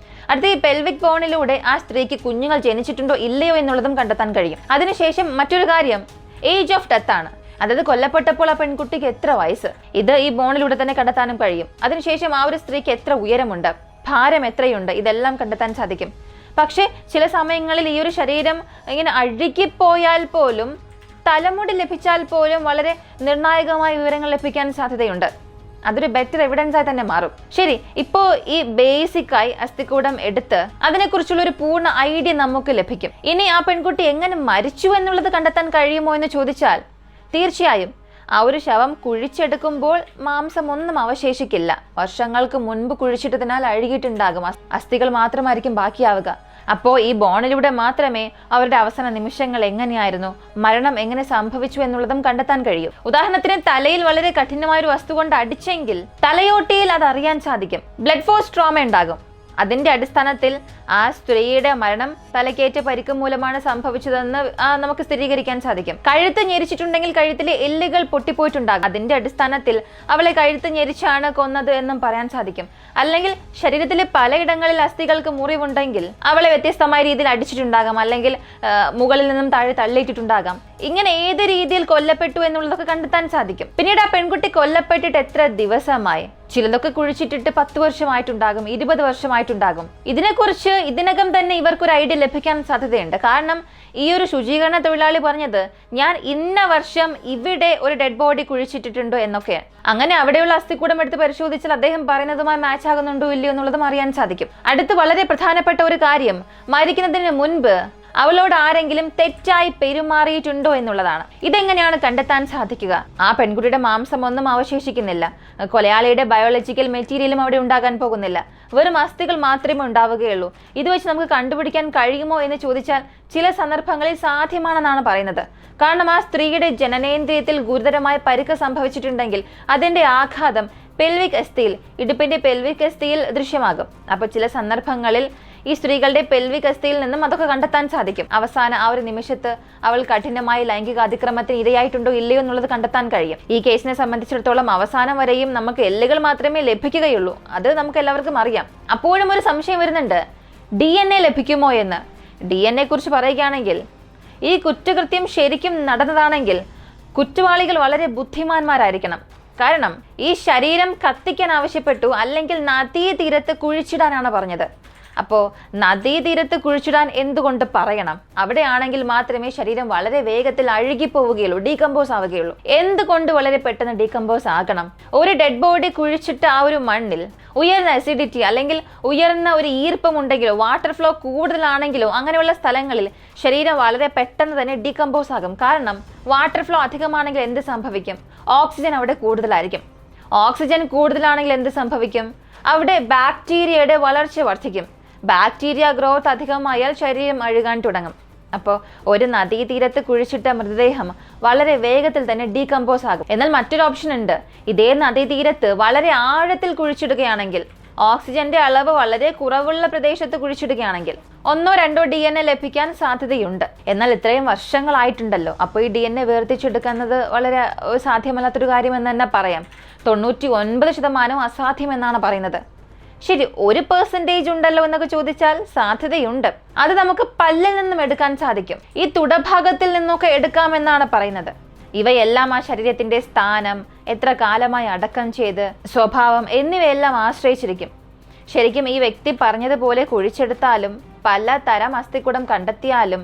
അടുത്ത ഈ പെൽവിക് ബോണിലൂടെ ആ സ്ത്രീക്ക് കുഞ്ഞുങ്ങൾ ജനിച്ചിട്ടുണ്ടോ ഇല്ലയോ എന്നുള്ളതും കണ്ടെത്താൻ കഴിയും. അതിനുശേഷം മറ്റൊരു കാര്യം ഏജ് ഓഫ് ഡെത്ത് ആണ്. അതായത് കൊല്ലപ്പെട്ടപ്പോൾ ആ പെൺകുട്ടിക്ക് എത്ര വയസ്സ്, ഇത് ഈ ബോണിലൂടെ തന്നെ കണ്ടെത്താനും കഴിയും. അതിനുശേഷം ആ ഒരു സ്ത്രീക്ക് എത്ര ഉയരമുണ്ട്, ഭാരം എത്രയുണ്ട്, ഇതെല്ലാം കണ്ടെത്താൻ സാധിക്കും. പക്ഷെ ചില സമയങ്ങളിൽ ഈ ഒരു ശരീരം ഇങ്ങനെ അഴുകിപ്പോയാൽ പോലും, തലമുടി ലഭിച്ചാൽ പോലും വളരെ നിർണായകമായ വിവരങ്ങൾ ലഭിക്കാൻ സാധ്യതയുണ്ട്. അതൊരു ബെറ്റർ എവിഡൻസ് ആയി തന്നെ മാറും. ശരി, ഇപ്പോ ഈ ബേസിക്കായി അസ്ഥികൂടം എടുത്ത് അതിനെക്കുറിച്ചുള്ള ഒരു പൂർണ്ണ ഐഡിയ നമുക്ക് ലഭിക്കും. ഇനി ആ പെൺകുട്ടി എങ്ങനെ മരിച്ചു എന്നുള്ളത് കണ്ടെത്താൻ കഴിയുമോ എന്ന് ചോദിച്ചാൽ തീർച്ചയായും ആ ഒരു ശവം കുഴിച്ചെടുക്കുമ്പോൾ മാംസം ഒന്നും അവശേഷിക്കില്ല. വർഷങ്ങൾക്ക് മുൻപ് കുഴിച്ചിട്ടതിനാൽ അഴുകിയിട്ടുണ്ടാകും. അസ്ഥികൾ മാത്രമായിരിക്കും ബാക്കിയാവുക. അപ്പോൾ ഈ ബോണിലൂടെ മാത്രമേ അവരുടെ അവസാന നിമിഷങ്ങൾ എങ്ങനെയായിരുന്നു, മരണം എങ്ങനെ സംഭവിച്ചു എന്നുള്ളതും കണ്ടെത്താൻ കഴിയും. ഉദാഹരണത്തിന് തലയിൽ വളരെ കഠിനമായ ഒരു വസ്തു കൊണ്ട് അടിച്ചെങ്കിൽ തലയോട്ടിയിൽ അത് അറിയാൻ സാധിക്കും. ബ്ലഡ് ഫോഴ്സ് ട്രോമ ഉണ്ടാകും. അതിന്റെ അടിസ്ഥാനത്തിൽ ആ സ്ത്രീയുടെ മരണം തലക്കേറ്റ പരിക്ക് മൂലമാണ് സംഭവിച്ചതെന്ന് നമുക്ക് സ്ഥിരീകരിക്കാൻ സാധിക്കും. കഴുത്ത് ഞെരിച്ചിട്ടുണ്ടെങ്കിൽ കഴുത്തിലെ എല്ലുകൾ പൊട്ടിപ്പോയിട്ടുണ്ടാകും. അതിന്റെ അടിസ്ഥാനത്തിൽ അവളെ കഴുത്ത് ഞെരിച്ചാണ് കൊന്നത് എന്നും പറയാൻ സാധിക്കും. അല്ലെങ്കിൽ ശരീരത്തിലെ പലയിടങ്ങളിൽ അസ്ഥികൾക്ക് മുറിവുണ്ടെങ്കിൽ അവളെ വ്യത്യസ്തമായ രീതിയിൽ അടിച്ചിട്ടുണ്ടാകാം, അല്ലെങ്കിൽ മുകളിൽ നിന്നും താഴെ തള്ളിയിട്ടിട്ടുണ്ടാകാം. ഇങ്ങനെ ഏത് രീതിയിൽ കൊല്ലപ്പെട്ടു എന്നുള്ളതൊക്കെ കണ്ടെത്താൻ സാധിക്കും. പിന്നീട് ആ പെൺകുട്ടി കൊല്ലപ്പെട്ടിട്ട് എത്ര ദിവസമായി, ചിലതൊക്കെ കുഴിച്ചിട്ടിട്ട് 10 വർഷമായിട്ടുണ്ടാകും, 20 വർഷമായിട്ടുണ്ടാകും. ഇതിനെക്കുറിച്ച് ഇതിനകം തന്നെ ഇവർക്കൊരു ഐഡിയ ലഭിക്കാൻ സാധ്യതയുണ്ട്. കാരണം ഈ ഒരു ശുചീകരണ തൊഴിലാളി പറഞ്ഞത് ഞാൻ ഇന്ന വർഷം ഇവിടെ ഒരു ഡെഡ് ബോഡി കുഴിച്ചിട്ടിട്ടുണ്ടോ എന്നൊക്കെ. അങ്ങനെ അവിടെയുള്ള അസ്ഥികൂടം എടുത്ത് പരിശോധിച്ചാൽ അദ്ദേഹം പറയുന്നതുമായി മാച്ച് ആകുന്നുണ്ടോ ഇല്ലയോ എന്നുള്ളതും അറിയാൻ സാധിക്കും. അടുത്ത് വളരെ പ്രധാനപ്പെട്ട ഒരു കാര്യം, മരിക്കുന്നതിന് മുൻപ് അവളോട് ആരെങ്കിലും തെറ്റായി പെരുമാറിയിട്ടുണ്ടോ എന്നുള്ളതാണ്. ഇതെങ്ങനെയാണ് കണ്ടെത്താൻ സാധിക്കുക? ആ പെൺകുട്ടിയുടെ മാംസം ഒന്നും അവശേഷിക്കുന്നില്ല. കൊലയാളിയുടെ ബയോളജിക്കൽ മെറ്റീരിയലും അവിടെ ഉണ്ടാകാൻ പോകുന്നില്ല. വെറും അസ്ഥികൾ മാത്രമേ ഉണ്ടാവുകയുള്ളൂ. ഇത് വെച്ച് നമുക്ക് കണ്ടുപിടിക്കാൻ കഴിയുമോ എന്ന് ചോദിച്ചാൽ ചില സന്ദർഭങ്ങളിൽ സാധ്യമാണെന്നാണ് പറയുന്നത്. കാരണം ആ സ്ത്രീയുടെ ജനനേന്ദ്രിയത്തിൽ ഗുരുതരമായ പരിക്ക് സംഭവിച്ചിട്ടുണ്ടെങ്കിൽ അതിന്റെ ആഘാതം പെൽവിക് അസ്ഥിയിൽ, ഇടുപ്പിന്റെ പെൽവിക് അസ്ഥിയിൽ ദൃശ്യമാകും. അപ്പോൾ ചില സന്ദർഭങ്ങളിൽ ഈ സ്ത്രീകളുടെ പെൽവിക് അസ്ഥിയിൽ നിന്നും അതൊക്കെ കണ്ടെത്താൻ സാധിക്കും. അവസാന ആ ഒരു നിമിഷത്ത് അവൾ കഠിനമായ ലൈംഗിക അതിക്രമത്തിന് ഇരയായിട്ടുണ്ടോ ഇല്ലയോ എന്നുള്ളത് കണ്ടെത്താൻ കഴിയും. ഈ കേസിനെ സംബന്ധിച്ചിടത്തോളം അവസാനം വരെയും നമുക്ക് എല്ലുകൾ മാത്രമേ ലഭിക്കുകയുള്ളൂ. അത് നമുക്ക് എല്ലാവർക്കും അറിയാം. അപ്പോഴും ഒരു സംശയം വരുന്നുണ്ട്, DNA ലഭിക്കുമോ എന്ന്. DNA കുറിച്ച് പറയുകയാണെങ്കിൽ ഈ കുറ്റകൃത്യം ശരിക്കും നടന്നതാണെങ്കിൽ കുറ്റവാളികൾ വളരെ ബുദ്ധിമാന്മാരായിരിക്കണം. കാരണം ഈ ശരീരം കത്തിക്കാൻ ആവശ്യപ്പെട്ടു, അല്ലെങ്കിൽ നദീ തീരത്ത് കുഴിച്ചിടാനാണ് പറഞ്ഞത്. അപ്പോൾ നദീതീരത്ത് കുഴിച്ചിടാൻ എന്തുകൊണ്ട് പറയണം? അവിടെയാണെങ്കിൽ മാത്രമേ ശരീരം വളരെ വേഗത്തിൽ അഴുകിപ്പോവുകയുള്ളൂ, ഡീകമ്പോസ് ആവുകയുള്ളൂ. എന്തുകൊണ്ട് വളരെ പെട്ടെന്ന് ഡീകമ്പോസ് ആകണം? ഒരു ഡെഡ് ബോഡി കുഴിച്ചിട്ട് ആ ഒരു മണ്ണിൽ ഉയർന്ന അസിഡിറ്റി അല്ലെങ്കിൽ ഉയർന്ന ഒരു ഈർപ്പം ഉണ്ടെങ്കിലോ വാട്ടർ ഫ്ലോ കൂടുതലാണെങ്കിലോ അങ്ങനെയുള്ള സ്ഥലങ്ങളിൽ ശരീരം വളരെ പെട്ടെന്ന് തന്നെ ഡീകമ്പോസ് ആകും. കാരണം വാട്ടർ ഫ്ലോ അധികമാണെങ്കിൽ എന്ത് സംഭവിക്കും? ഓക്സിജൻ അവിടെ കൂടുതലായിരിക്കും. ഓക്സിജൻ കൂടുതലാണെങ്കിൽ എന്ത് സംഭവിക്കും? അവിടെ ബാക്ടീരിയയുടെ വളർച്ച വർദ്ധിക്കും. ബാക്ടീരിയ ഗ്രോത്ത് അധികമായാൽ ശരീരം അഴുകാൻ തുടങ്ങും. അപ്പോൾ ഒരു നദീതീരത്ത് കുഴിച്ചിട്ട മൃതദേഹം വളരെ വേഗത്തിൽ തന്നെ ഡീകമ്പോസ് ആകും. എന്നാൽ മറ്റൊരു ഓപ്ഷൻ ഉണ്ട്. ഇതേ നദീതീരത്ത് വളരെ ആഴത്തിൽ കുഴിച്ചിടുകയാണെങ്കിൽ, ഓക്സിജന്റെ അളവ് വളരെ കുറവുള്ള പ്രദേശത്ത് കുഴിച്ചിടുകയാണെങ്കിൽ 1-2 DNA ലഭിക്കാൻ സാധ്യതയുണ്ട്. എന്നാൽ ഇത്രയും വർഷങ്ങളായിട്ടുണ്ടല്ലോ, അപ്പോൾ ഈ DNA വേർതിരിച്ചെടുക്കുന്നത് വളരെ സാധ്യമല്ലാത്തൊരു കാര്യമെന്ന് തന്നെ പറയാം. 99% അസാധ്യമെന്നാണ് പറയുന്നത്. ശരി, 1% ഉണ്ടല്ലോ എന്നൊക്കെ ചോദിച്ചാൽ സാധ്യതയുണ്ട്. അത് നമുക്ക് പല്ലിൽ നിന്നും എടുക്കാൻ സാധിക്കും. ഈ തുടഭാഗത്തിൽ നിന്നൊക്കെ എടുക്കാമെന്നാണ് പറയുന്നത്. ഇവയെല്ലാം ആ ശരീരത്തിന്റെ സ്ഥാനം, എത്ര കാലമായി അടക്കം ചെയ്ത്, സ്വഭാവം എന്നിവയെല്ലാം ആശ്രയിച്ചിരിക്കും. ശരിക്കും ഈ വ്യക്തി പറഞ്ഞതുപോലെ കുഴിച്ചെടുത്താലും പലതരം അസ്ഥികൂടം കണ്ടെത്തിയാലും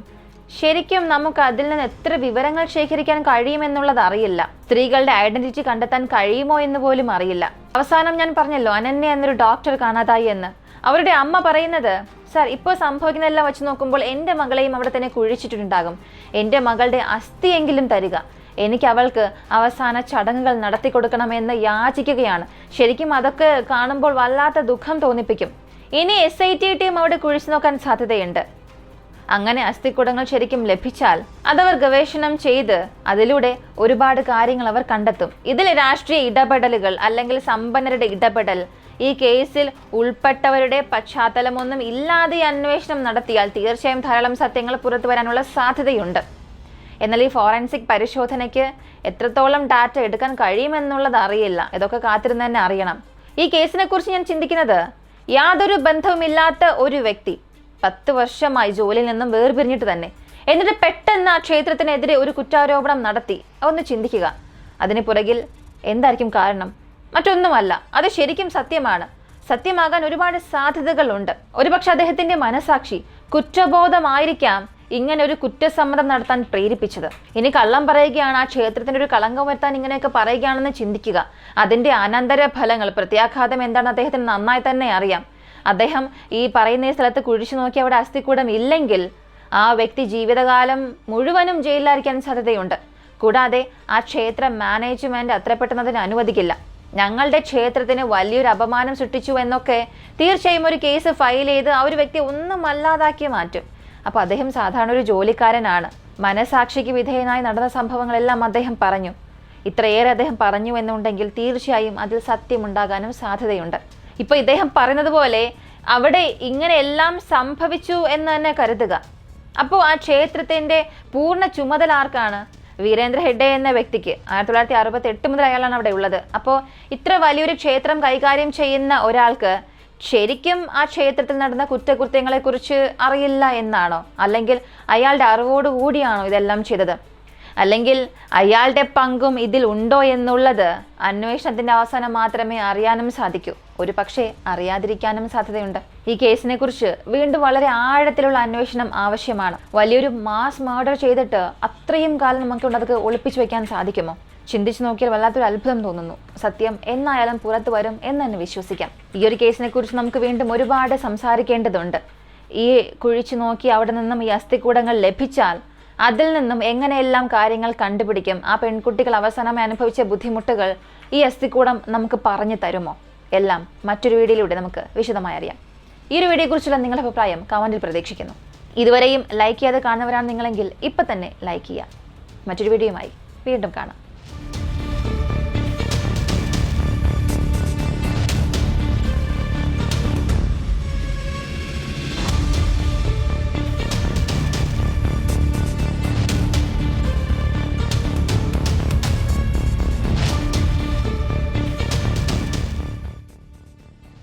ശരിക്കും നമുക്ക് അതിൽ നിന്ന് എത്ര വിവരങ്ങൾ ശേഖരിക്കാൻ കഴിയുമെന്നുള്ളത് അറിയില്ല. സ്ത്രീകളുടെ ഐഡന്റിറ്റി കണ്ടെത്താൻ കഴിയുമോ എന്ന് പോലും അറിയില്ല. അവസാനം ഞാൻ പറഞ്ഞല്ലോ, അനന്യ എന്നൊരു ഡോക്ടർ കാണാതായി എന്ന്. അവരുടെ അമ്മ പറയുന്നത്, സാർ ഇപ്പോൾ സംഭവിക്കുന്നതെല്ലാം വെച്ച് നോക്കുമ്പോൾ എൻ്റെ മകളെയും അവിടെ തന്നെ കുഴിച്ചിട്ടുണ്ടാകും. എൻ്റെ മകളുടെ അസ്ഥിയെങ്കിലും തരിക, എനിക്ക് അവൾക്ക് അവസാന ചടങ്ങുകൾ നടത്തി കൊടുക്കണമെന്ന് യാചിക്കുകയാണ്. ശരിക്കും അതൊക്കെ കാണുമ്പോൾ വല്ലാത്ത ദുഃഖം തോന്നിപ്പിക്കും. ഇനി SIT ടീം അവിടെ കുഴിച്ചു നോക്കാൻ സാധ്യതയുണ്ട്. അങ്ങനെ അസ്ഥികൂടങ്ങൾ ശരിക്കും ലഭിച്ചാൽ അതവർ ഗവേഷണം ചെയ്ത് അതിലൂടെ ഒരുപാട് കാര്യങ്ങൾ അവർ കണ്ടെത്തും. ഇതിൽ രാഷ്ട്രീയ ഇടപെടലുകൾ അല്ലെങ്കിൽ സമ്പന്നരുടെ ഇടപെടൽ, ഈ കേസിൽ ഉൾപ്പെട്ടവരുടെ പശ്ചാത്തലമൊന്നും ഇല്ലാതെ അന്വേഷണം നടത്തിയാൽ തീർച്ചയായും ധാരാളം സത്യങ്ങൾ പുറത്തു വരാനുള്ള സാധ്യതയുണ്ട്. എന്നാൽ ഈ ഫോറൻസിക് പരിശോധനയ്ക്ക് എത്രത്തോളം ഡാറ്റ എടുക്കാൻ കഴിയുമെന്നുള്ളത് അറിയില്ല. ഇതൊക്കെ കാത്തിരുന്ന് തന്നെ അറിയണം. ഈ കേസിനെ കുറിച്ച് ഞാൻ ചിന്തിക്കുന്നത്, യാതൊരു ബന്ധവുമില്ലാത്ത ഒരു വ്യക്തി 10 വർഷമായി ജോലിയിൽ നിന്നും വേർപിരിഞ്ഞിട്ട് തന്നെ, എന്നിട്ട് പെട്ടെന്ന് ആ ക്ഷേത്രത്തിനെതിരെ ഒരു കുറ്റാരോപണം നടത്തി. ഒന്ന് ചിന്തിക്കുക, അതിന് പുറകിൽ എന്തായിരിക്കും കാരണം? മറ്റൊന്നുമല്ല, അത് ശരിക്കും സത്യമാണ്. സത്യമാകാൻ ഒരുപാട് സാധ്യതകളുണ്ട്. ഒരുപക്ഷെ അദ്ദേഹത്തിന്റെ മനസാക്ഷി, കുറ്റബോധമായിരിക്കാം ഇങ്ങനെ ഒരു കുറ്റസമ്മതം നടത്താൻ പ്രേരിപ്പിച്ചത്. ഇനി കള്ളം പറയുകയാണ്, ആ ക്ഷേത്രത്തിന് ഒരു കളങ്കം വരുത്താൻ ഇങ്ങനെയൊക്കെ പറയുകയാണെന്ന് ചിന്തിക്കുക. അതിന്റെ അനന്തര ഫലങ്ങൾ, പ്രത്യാഘാതം എന്താണെന്ന് അദ്ദേഹത്തിന് നന്നായി തന്നെ അറിയാം. അദ്ദേഹം ഈ പറയുന്ന സ്ഥലത്ത് കുഴിച്ചു നോക്കി അവിടെ അസ്ഥികൂടം ഇല്ലെങ്കിൽ ആ വ്യക്തി ജീവിതകാലം മുഴുവനും ജയിലിലായിരിക്കാൻ സാധ്യതയുണ്ട്. കൂടാതെ ആ ക്ഷേത്ര മാനേജ്മെന്റ് അത്ര പെട്ടെന്ന് അതിന് അനുവദിക്കില്ല. ഞങ്ങളുടെ ക്ഷേത്രത്തിന് വലിയൊരു അപമാനം സൃഷ്ടിച്ചു എന്നൊക്കെ തീർച്ചയായും ഒരു കേസ് ഫയൽ ചെയ്ത് ആ ഒരു വ്യക്തിയെ ഒന്നും അല്ലാതാക്കി മാറ്റും. അപ്പോൾ അദ്ദേഹം സാധാരണ ഒരു ജോലിക്കാരനാണ്. മനസാക്ഷിക്ക് വിധേയനായി നടന്ന സംഭവങ്ങളെല്ലാം അദ്ദേഹം പറഞ്ഞു. ഇത്രയേറെ അദ്ദേഹം പറഞ്ഞു എന്നുണ്ടെങ്കിൽ തീർച്ചയായും അതിൽ സത്യമുണ്ടാകാനും സാധ്യതയുണ്ട്. ഇപ്പൊ ഇദ്ദേഹം പറയുന്നത് പോലെ അവിടെ ഇങ്ങനെയെല്ലാം സംഭവിച്ചു എന്ന് തന്നെ കരുതുക. അപ്പോൾ ആ ക്ഷേത്രത്തിന്റെ പൂർണ്ണ ചുമതല ആർക്കാണ്? വീരേന്ദ്ര ഹെഗ്ഡെ എന്ന വ്യക്തിക്ക്. 1968 മുതൽ അയാളാണ് അവിടെ ഉള്ളത്. അപ്പോൾ ഇത്ര വലിയൊരു ക്ഷേത്രം കൈകാര്യം ചെയ്യുന്ന ഒരാൾക്ക് ശരിക്കും ആ ക്ഷേത്രത്തിൽ നടന്ന കുറ്റകൃത്യങ്ങളെ കുറിച്ച് അറിയില്ല എന്നാണോ? അല്ലെങ്കിൽ അയാളുടെ അറിവോടുകൂടിയാണോ ഇതെല്ലാം ചെയ്തത്? അല്ലെങ്കിൽ അയാളുടെ പങ്കും ഇതിൽ ഉണ്ടോ എന്നുള്ളത് അന്വേഷണത്തിന്റെ അവസാനം മാത്രമേ അറിയാനും സാധിക്കൂ. ഒരു പക്ഷേ അറിയാതിരിക്കാനും സാധ്യതയുണ്ട്. ഈ കേസിനെ കുറിച്ച് വീണ്ടും വളരെ ആഴത്തിലുള്ള അന്വേഷണം ആവശ്യമാണ്. വലിയൊരു മാസ് മർഡർ ചെയ്തിട്ട് അത്രയും കാലം നമുക്കൊണ്ട് അതൊക്കെ ഒളിപ്പിച്ചു വെക്കാൻ സാധിക്കുമോ? ചിന്തിച്ചു നോക്കിയാൽ വല്ലാത്തൊരു അത്ഭുതം തോന്നുന്നു. സത്യം എന്നായാലും പുറത്തു വരും എന്ന് തന്നെ വിശ്വസിക്കാം. ഈ ഒരു കേസിനെ കുറിച്ച് നമുക്ക് വീണ്ടും ഒരുപാട് സംസാരിക്കേണ്ടതുണ്ട്. ഈ കുഴിച്ചു നോക്കി അവിടെ നിന്നും ഈ അസ്ഥികൂടങ്ങൾ ലഭിച്ചാൽ അതിൽ നിന്നും എങ്ങനെയെല്ലാം കാര്യങ്ങൾ കണ്ടുപിടിക്കും? ആ പെൺകുട്ടികൾ അവസാനമായി അനുഭവിച്ച ബുദ്ധിമുട്ടുകൾ ഈ അസ്ഥികൂടം നമുക്ക് പറഞ്ഞു തരുമോ? എല്ലാം മറ്റൊരു വീഡിയോയിലൂടെ നമുക്ക് വിശദമായി അറിയാം. ഈ ഒരു വീഡിയോയെക്കുറിച്ചുള്ള നിങ്ങളുടെ അഭിപ്രായം കമന്റിൽ പ്രതീക്ഷിക്കുന്നു. ഇതുവരെയും ലൈക്ക് ചെയ്യാതെ കാണുന്നവരാണ് നിങ്ങളെങ്കിൽ ഇപ്പം തന്നെ ലൈക്ക് ചെയ്യുക. മറ്റൊരു വീഡിയോയുമായി വീണ്ടും കാണാം.